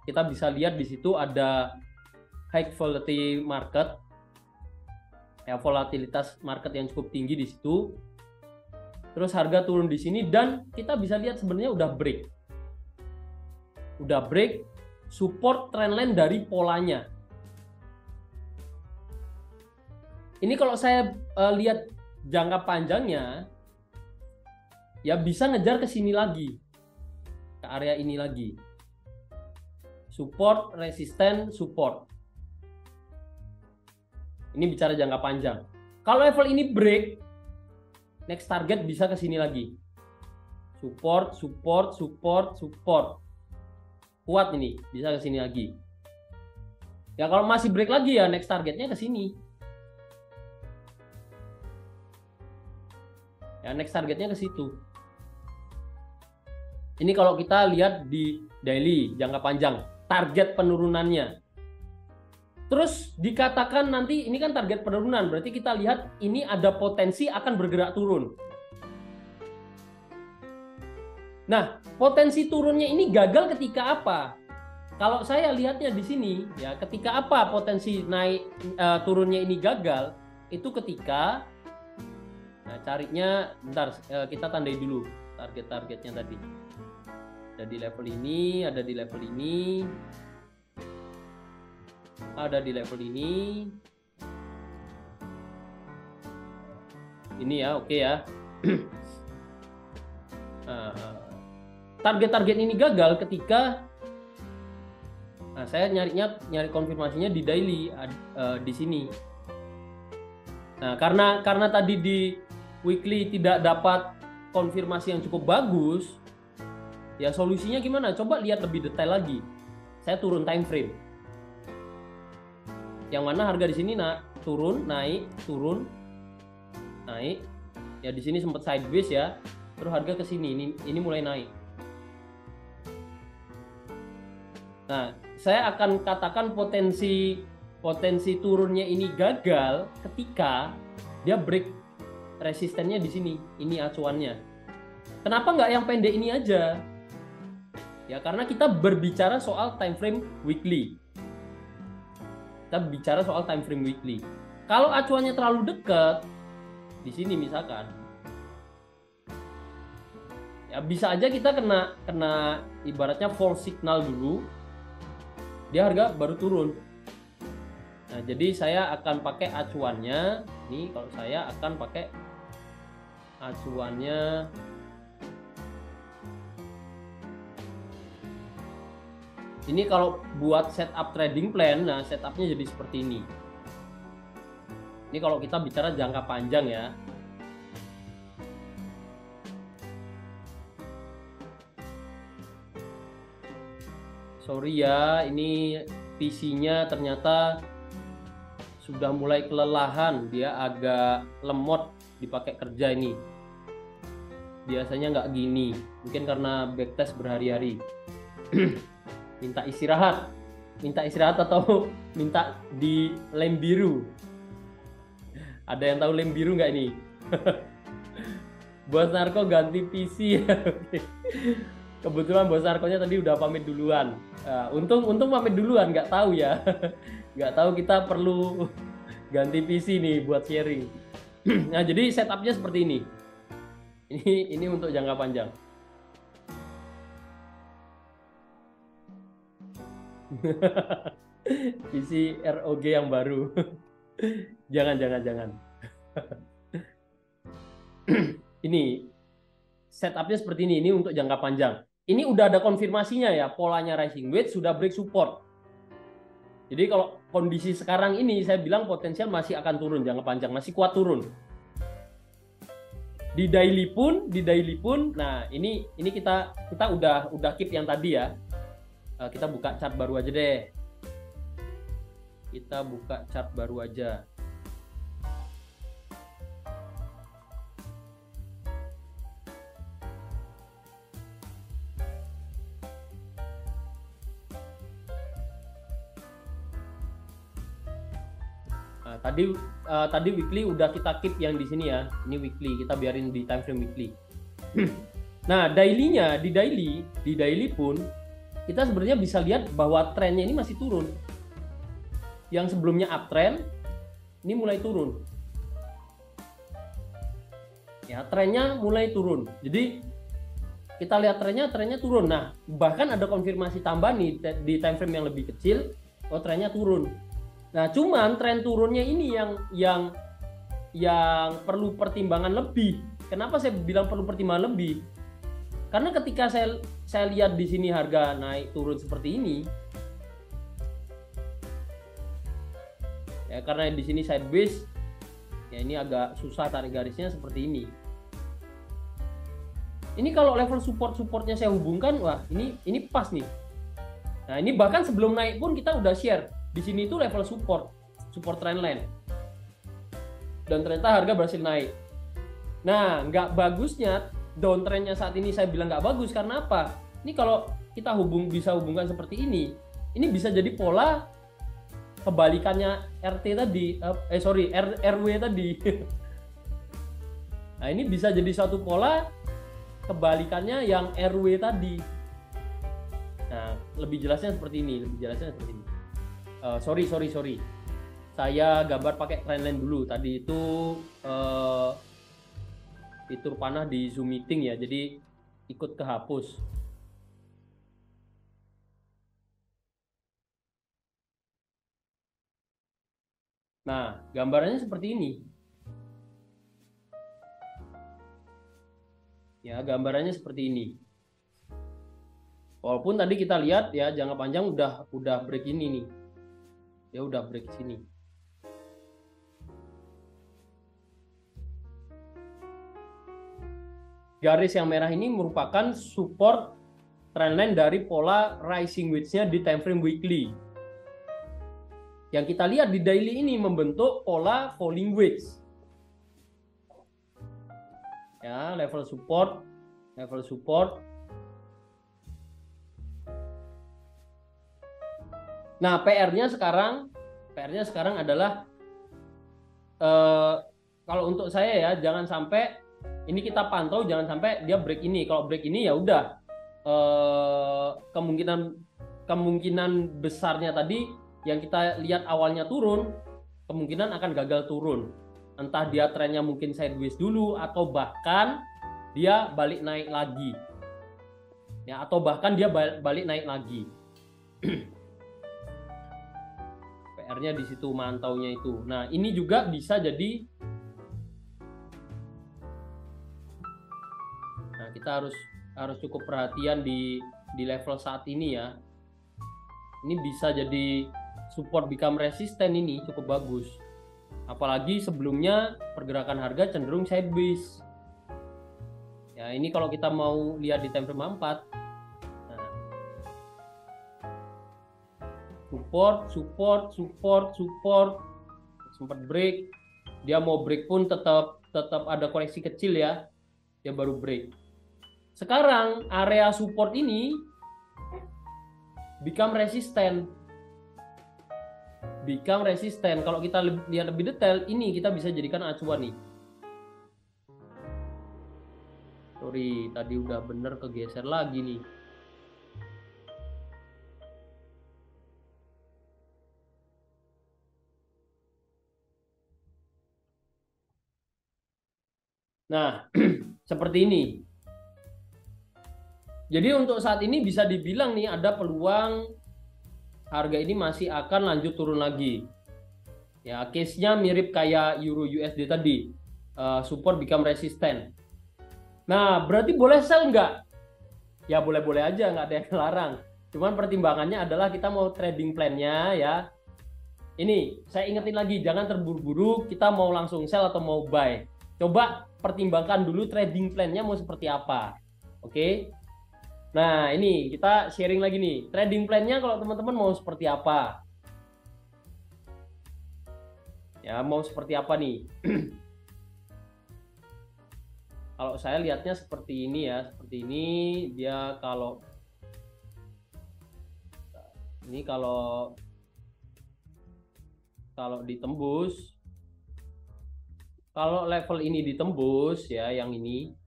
kita bisa lihat di situ ada high volatility market. Ya, volatilitas market yang cukup tinggi di situ. Terus harga turun di sini dan kita bisa lihat sebenarnya udah break support trendline dari polanya. Ini kalau saya lihat jangka panjangnya ya bisa ngejar ke sini lagi, ke area ini lagi. Support, resisten, support. Ini bicara jangka panjang. Kalau level ini break, next target bisa ke sini lagi. Support. Kuat ini, bisa ke sini lagi. Ya kalau masih break lagi ya next targetnya ke sini. Ya next targetnya ke situ. Ini kalau kita lihat di daily jangka panjang, target penurunannya. Terus dikatakan nanti ini kan target penurunan, berarti kita lihat ini ada potensi akan bergerak turun. Nah, potensi turunnya ini gagal ketika apa? Kalau saya lihatnya di sini, ya ketika apa potensi turunnya ini gagal? Itu ketika, nah carinya, bentar kita tandai dulu target-targetnya tadi. Ada di level ini, ada di level ini, ada di level ini. Ini ya, oke ya. Target-target ini gagal ketika saya nyari konfirmasinya di daily di sini. Nah, karena tadi di weekly tidak dapat konfirmasi yang cukup bagus, ya solusinya gimana? Coba lihat lebih detail lagi. Saya turun time frame. Yang mana harga di sini turun, naik, naik. Ya di sini sempat sideways ya. Terus harga ke sini, ini mulai naik. Nah, saya akan katakan potensi turunnya ini gagal ketika dia break resistennya di sini. Ini acuannya. Kenapa nggak yang pendek ini aja? Ya karena kita berbicara soal time frame weekly. Kita bicara soal time frame weekly. Kalau acuannya terlalu dekat, di sini misalkan, ya bisa aja kita kena ibaratnya false signal dulu, dia harga baru turun. Nah, jadi saya akan pakai acuannya. Nih, kalau saya akan pakai acuannya ini kalau buat setup trading plan. Nah, setupnya jadi seperti ini. Ini kalau kita bicara jangka panjang ya. Sorry ya, ini PC-nya ternyata sudah mulai kelelahan, dia agak lemot dipakai kerja ini. Biasanya nggak gini, mungkin karena backtest berhari-hari. Minta istirahat atau minta di lem biru. Ada yang tahu lem biru nggak ini? Bos Narko ganti PC. Kebetulan Bos Narkonya tadi udah pamit duluan. Untung pamit duluan, nggak tahu ya. Nggak tahu kita perlu ganti PC nih buat sharing. Nah, jadi setupnya seperti ini. Ini untuk jangka panjang. PC ROG yang baru. Jangan. Ini setupnya seperti ini untuk jangka panjang. Ini udah ada konfirmasinya ya, polanya rising wedge sudah break support. Jadi kalau kondisi sekarang ini saya bilang potensial masih akan turun jangka panjang, masih kuat turun. Di daily pun, nah ini kita udah keep yang tadi ya. Kita buka chart baru aja deh. Kita buka chart baru aja. Tadi weekly udah kita keep yang di sini ya. Ini weekly, kita biarin di time frame weekly. Nah, daily-nya di daily pun kita sebenarnya bisa lihat bahwa trennya ini masih turun. Yang sebelumnya uptrend, ini mulai turun. Ya, trennya mulai turun. Jadi kita lihat trennya turun. Nah, bahkan ada konfirmasi tambahan nih di time frame yang lebih kecil, trennya turun. Nah, cuman tren turunnya ini yang perlu pertimbangan lebih. Kenapa saya bilang perlu pertimbangan lebih? Karena ketika saya lihat di sini harga naik turun seperti ini, ya karena di sini sideways, ya ini agak susah tarik garisnya seperti ini. Ini kalau level supportnya saya hubungkan, wah ini pas nih. Nah, ini bahkan sebelum naik pun kita udah share. Di sini itu level support trendline. Dan ternyata harga berhasil naik. Nah, nggak bagusnya downtrendnya saat ini saya bilang nggak bagus karena apa? Ini kalau kita bisa hubungkan seperti ini bisa jadi pola kebalikannya RW tadi. Nah, ini bisa jadi suatu pola kebalikannya yang RW tadi. Nah, lebih jelasnya seperti ini. Sorry. Saya gambar pakai trendline dulu. Tadi itu fitur panah di Zoom meeting ya, jadi ikut kehapus. Nah, gambarannya seperti ini. Ya, gambarannya seperti ini. Walaupun tadi kita lihat ya jangka panjang udah break ini nih. Ya udah break sini. Garis yang merah ini merupakan support trendline dari pola rising wedge-nya di time frame weekly. Yang kita lihat di daily ini membentuk pola falling wedge. Ya, level support. Nah, PR-nya sekarang adalah kalau untuk saya ya, jangan sampai ini kita pantau, jangan sampai dia break ini. Kalau break ini ya udah, kemungkinan besarnya tadi yang kita lihat awalnya turun, kemungkinan akan gagal turun. Entah dia trennya mungkin sideways dulu, atau bahkan dia balik naik lagi. Ya, atau bahkan dia balik naik lagi. PR-nya di situ, mantaunya itu. Nah, ini juga bisa jadi, nah kita harus cukup perhatian di level saat ini ya. Ini bisa jadi support become resistant, ini cukup bagus. Apalagi sebelumnya pergerakan harga cenderung sideways. Ya, ini kalau kita mau lihat di time frame 4, nah, support, sempat break, dia mau break pun tetap ada koreksi kecil ya, dia baru break. Sekarang area support ini become resistant. Kalau kita lihat lebih detail, ini kita bisa jadikan acuan nih. Sorry, tadi udah bener kegeser lagi nih. Nah, seperti ini. Jadi untuk saat ini bisa dibilang nih ada peluang harga ini masih akan lanjut turun lagi. Ya, case-nya mirip kayak Euro USD tadi. Support become resistant. Nah, berarti boleh sell nggak? Ya boleh-boleh aja, nggak ada yang larang. Cuman pertimbangannya adalah kita mau trading plan-nya ya. Ini, saya ingetin lagi, jangan terburu-buru kita mau langsung sell atau mau buy. Coba pertimbangkan dulu trading plan-nya mau seperti apa. Oke? Nah, ini kita sharing lagi nih. Trading plan-nya kalau teman-teman mau seperti apa? Ya, mau seperti apa nih? Kalau saya lihatnya seperti ini ya, seperti ini. Dia kalau ini kalau ditembus, kalau level ini ditembus ya, yang ini,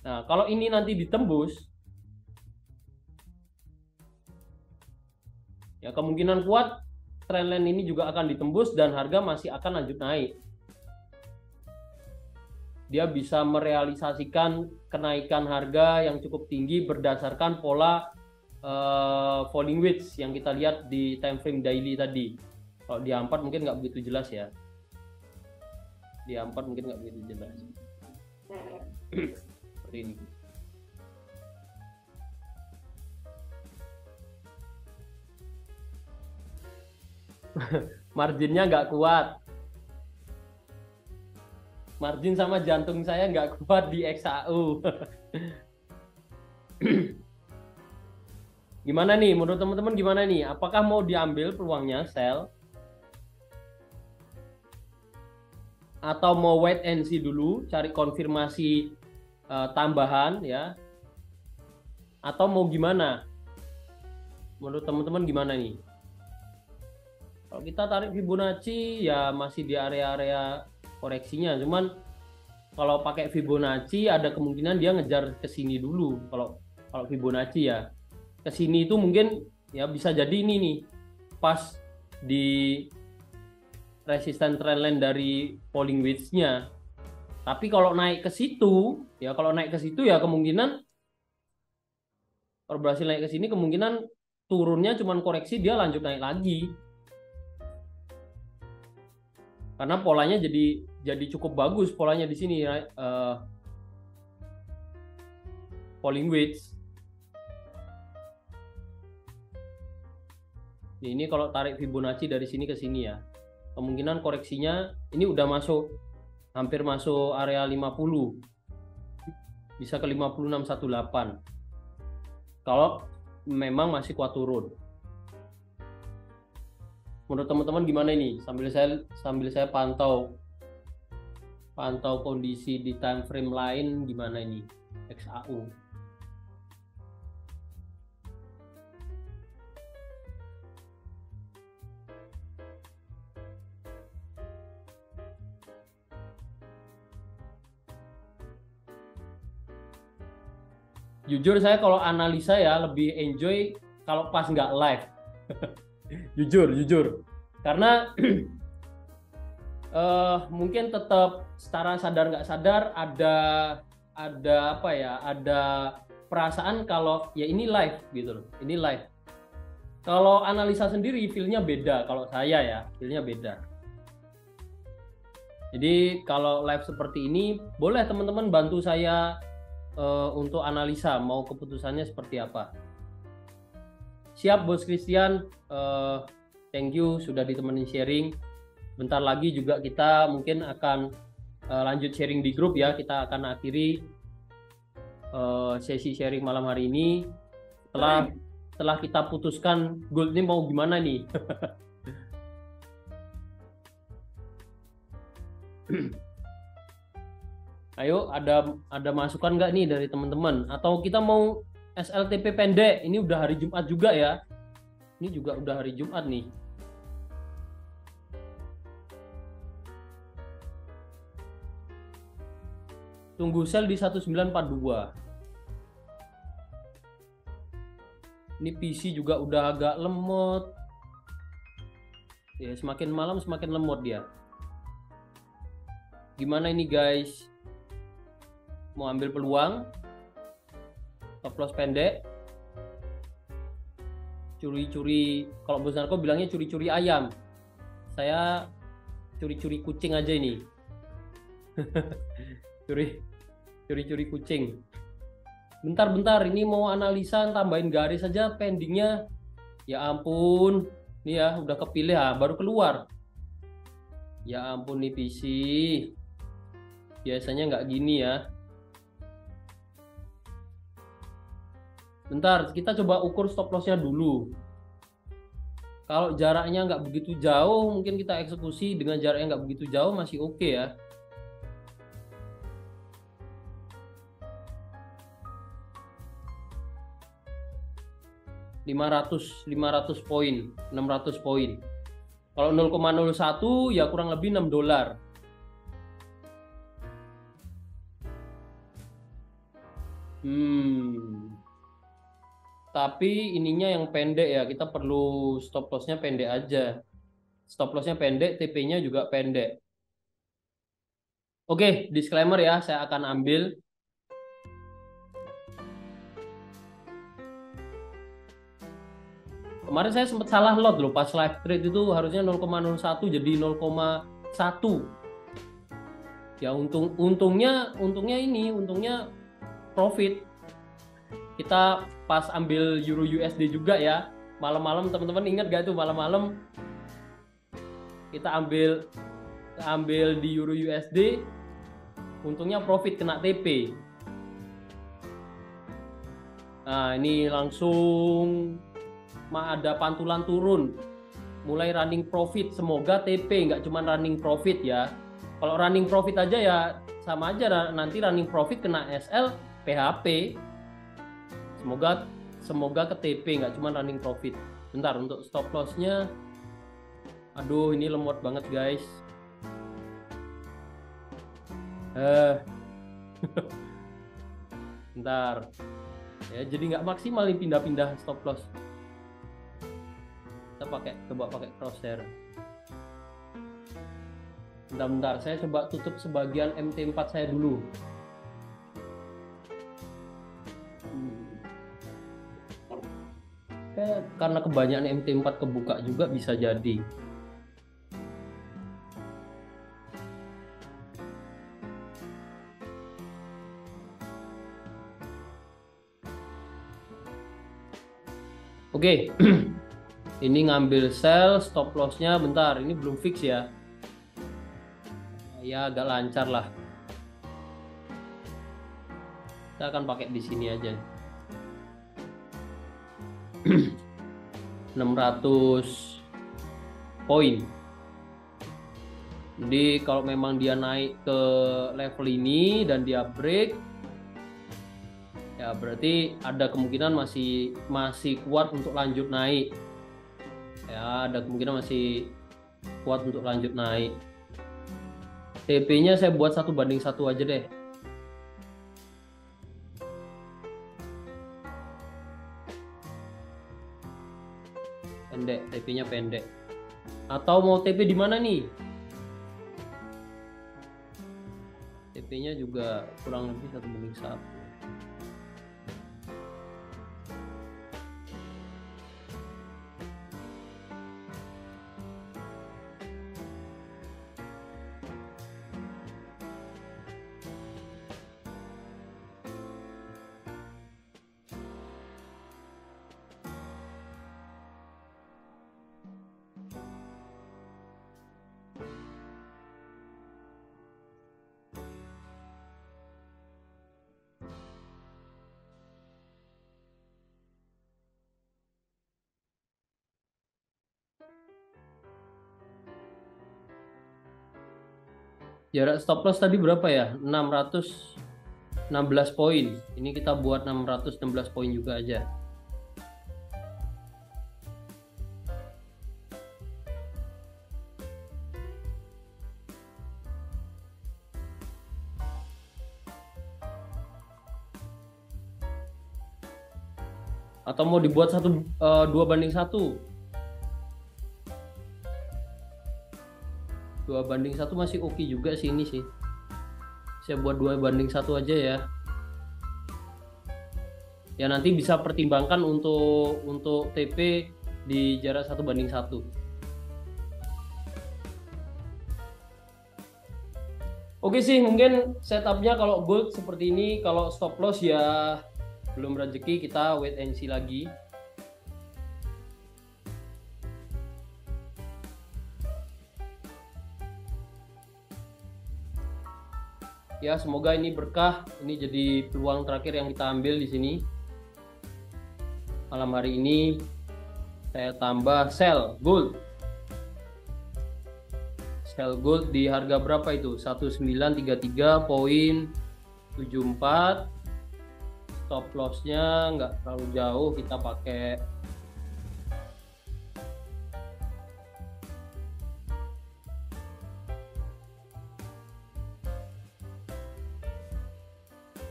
nah kalau ini nanti ditembus, ya kemungkinan kuat trendline ini juga akan ditembus dan harga masih akan lanjut naik. Dia bisa merealisasikan kenaikan harga yang cukup tinggi berdasarkan pola falling wedge yang kita lihat di time frame daily tadi. Kalau di A4 mungkin nggak begitu jelas ya. Di A4 mungkin nggak begitu jelas. Seperti ini. Marginnya nggak kuat. Margin sama jantung saya nggak kuat di XAU. Gimana nih menurut teman-teman, gimana nih? Apakah mau diambil peluangnya sell? Atau mau wait and see dulu, cari konfirmasi tambahan ya? Atau mau gimana? Menurut teman-teman gimana nih? Kalau kita tarik Fibonacci ya masih di area-area koreksinya, cuman kalau pakai Fibonacci ada kemungkinan dia ngejar ke sini dulu. Kalau Fibonacci ya ke sini itu mungkin ya bisa jadi ini nih pas di resistance trendline dari falling wedge-nya. Tapi kalau naik ke situ ya, kemungkinan kalau berhasil naik ke sini kemungkinan turunnya cuman koreksi, dia lanjut naik lagi. Karena polanya jadi cukup bagus polanya di sini, falling wedge. Ini kalau tarik Fibonacci dari sini ke sini ya, kemungkinan koreksinya ini udah hampir masuk area 50, bisa ke 5618 kalau memang masih kuat turun. Menurut teman-teman gimana ini? Sambil saya pantau kondisi di time frame lain gimana ini XAU. Jujur saya kalau analisa ya lebih enjoy kalau pas nggak live. jujur. Karena mungkin tetap secara sadar nggak sadar ada apa ya, ada perasaan kalau ya ini live gitu loh, ini live. Kalau analisa sendiri feel-nya beda, kalau saya ya feel-nya beda. Jadi kalau live seperti ini boleh teman-teman bantu saya untuk analisa mau keputusannya seperti apa. Siap Bos Christian, thank you sudah ditemenin sharing. Bentar lagi juga kita mungkin akan lanjut sharing di grup ya. Kita akan akhiri sesi sharing malam hari ini setelah kita putuskan goal ini mau gimana nih. Ayo, ada masukan nggak nih dari teman-teman? Atau kita mau SLTP pendek? Ini udah hari Jumat juga ya. Ini juga udah hari Jumat nih. Tunggu sel di 1942. Ini PC juga udah agak lemot. Ya, semakin malam semakin lemot dia. Gimana ini guys? Mau ambil peluang? Stop loss pendek? Curi-curi, kalau Bos Narko bilangnya curi-curi ayam. Saya curi-curi kucing aja ini. Curi-curi kucing. Bentar, ini mau analisa, tambahin garis saja pendingnya. Ya ampun, ini ya udah kepilih ya, baru keluar. Ya ampun nih PC. Biasanya nggak gini ya. Bentar, kita coba ukur stop lossnya dulu. Kalau jaraknya nggak begitu jauh, mungkin kita eksekusi dengan jaraknya nggak begitu jauh masih oke ya. $500 poin, 600 poin. Kalau 0,01 ya kurang lebih $6. Tapi ininya yang pendek ya, kita perlu stop lossnya pendek aja. Stop lossnya pendek, TP-nya juga pendek. Oke, disclaimer ya, saya akan ambil. Kemarin saya sempat salah lot loh, pas live trade itu harusnya 0,01 jadi 0,1. Ya untungnya profit. Kita pas ambil Euro USD juga ya, malam-malam teman-teman ingat gak tuh malam-malam kita ambil di Euro USD, untungnya profit kena TP. Nah ini langsung ada pantulan turun, mulai running profit, semoga TP nggak cuma running profit ya. Kalau running profit aja ya sama aja, nanti running profit kena SL PHP. Semoga ke TP nggak cuma running profit. Bentar, untuk stop lossnya, aduh ini lemot banget guys. Bentar ya, jadi nggak maksimal nih pindah-pindah stop loss. Kita coba pakai crosshair. Bentar, saya coba tutup sebagian MT4 saya dulu. Karena kebanyakan MT4 kebuka juga bisa jadi. Oke. Ini ngambil sell, stop lossnya bentar, ini belum fix ya. Ya agak lancar lah. Kita akan pakai di sini aja. 600 poin. Jadi kalau memang dia naik ke level ini dan dia break, ya berarti ada kemungkinan masih kuat untuk lanjut naik. Ya ada kemungkinan masih kuat untuk lanjut naik. TP-nya saya buat 1:1 aja deh. pendek, TP-nya pendek. Atau mau TP di mana nih? TP-nya juga kurang lebih 1:1. Jarak stop loss tadi berapa ya? 616 poin. Ini kita buat 616 poin juga aja. Atau mau dibuat 2:1? 2:1 masih oke juga sih ini sih. Saya buat 2:1 aja ya. Ya nanti bisa pertimbangkan untuk TP di jarak 1:1. Oke sih, mungkin setupnya kalau gold seperti ini, kalau stop loss ya belum rezeki, kita wait and see lagi. Ya semoga ini berkah, ini jadi peluang terakhir yang kita ambil di sini. Malam hari ini saya tambah sell gold. Sell gold di harga berapa itu? 1933.74. Stop lossnya nggak terlalu jauh, kita pakai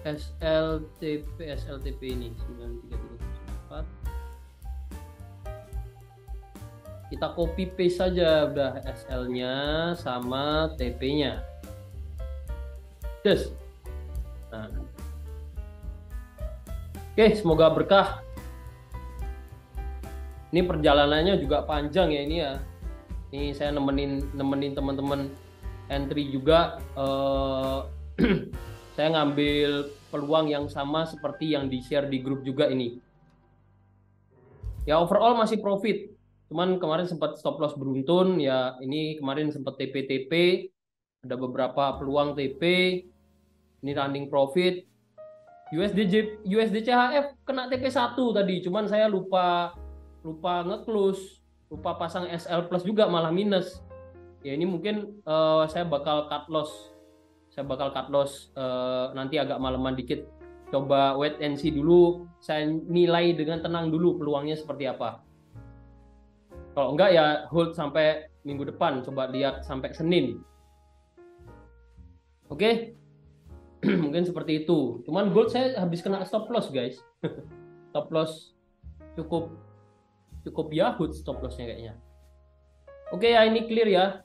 SLTP ini 933.4. Kita copy paste saja udah SL-nya sama TP-nya. Yes. Nah. Oke, semoga berkah. Ini perjalanannya juga panjang ya ini ya. Ini saya nemenin teman-teman entry juga. Saya ngambil peluang yang sama seperti yang di-share di grup juga ini. Ya overall masih profit. Cuman kemarin sempat stop loss beruntun ya, ini kemarin sempat TP-TP. Ada beberapa peluang TP. Ini running profit. USD CHF kena TP1 tadi, cuman saya lupa nge-close, lupa pasang SL plus juga malah minus. Ya ini mungkin saya bakal cut loss. Nanti agak malaman dikit. Coba wait and see dulu. Saya nilai dengan tenang dulu peluangnya seperti apa. Kalau enggak ya hold sampai minggu depan. Coba lihat sampai Senin. Oke. Mungkin seperti itu. Cuman gold saya habis kena stop loss guys. Stop loss cukup yahut stop lossnya kayaknya. Oke ya ini clear ya.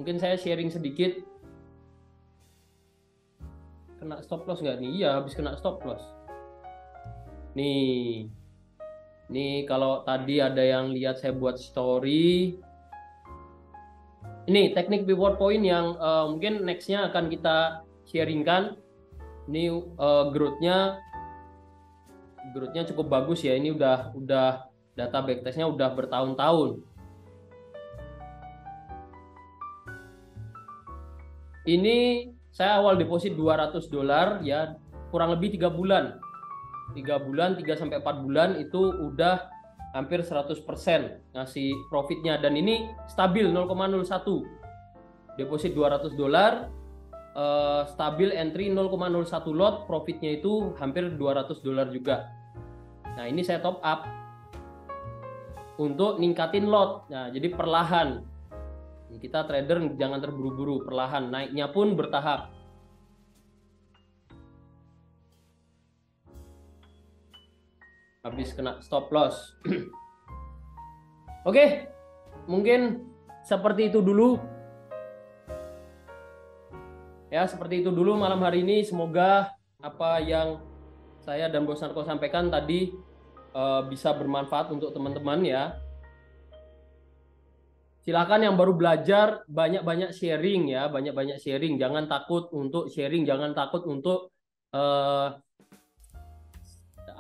Mungkin saya sharing sedikit. Kena stop loss nggak nih? Iya habis kena stop loss. Nih kalau tadi ada yang lihat saya buat story. Ini teknik pivot point yang mungkin nextnya akan kita sharingkan. Ini growth-nya cukup bagus ya. Ini udah data backtestnya udah bertahun-tahun. Ini saya awal deposit $200 ya, kurang lebih 3 bulan. 3 sampai 4 bulan itu udah hampir 100% ngasih profitnya, dan ini stabil 0,01. Deposit $200, stabil entry 0,01 lot, profitnya itu hampir $200 juga. Nah, ini saya top up untuk ningkatin lot. Nah, jadi perlahan. Kita trader jangan terburu-buru, perlahan, naiknya pun bertahap. Habis kena stop loss. Oke, mungkin seperti itu dulu. Ya, seperti itu dulu malam hari ini. Semoga apa yang saya dan Bos Narko sampaikan tadi bisa bermanfaat untuk teman-teman ya. Silakan yang baru belajar banyak-banyak sharing ya, banyak-banyak sharing. Jangan takut untuk sharing, jangan takut untuk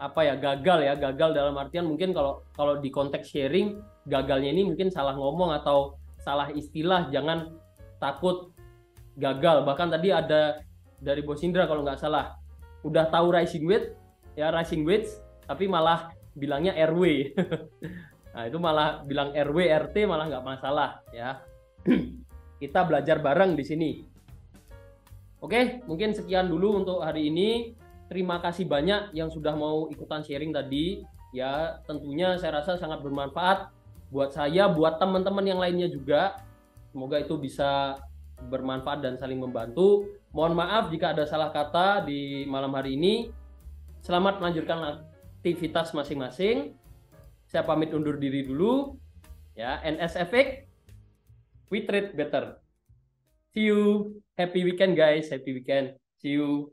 gagal dalam artian mungkin kalau di konteks sharing gagalnya ini mungkin salah ngomong atau salah istilah, jangan takut gagal. Bahkan tadi ada dari Bos Indra kalau nggak salah udah tahu rising weights tapi malah bilangnya RW. Nah, itu malah bilang RW RT malah nggak masalah ya. Kita belajar bareng di sini. Oke, mungkin sekian dulu untuk hari ini. Terima kasih banyak yang sudah mau ikutan sharing tadi. Ya, tentunya saya rasa sangat bermanfaat buat saya, buat teman-teman yang lainnya juga. Semoga itu bisa bermanfaat dan saling membantu. Mohon maaf jika ada salah kata di malam hari ini. Selamat melanjutkan aktivitas masing-masing. Saya pamit undur diri dulu. Ya, NSFX, we trade better. See you. Happy weekend guys. Happy weekend. See you.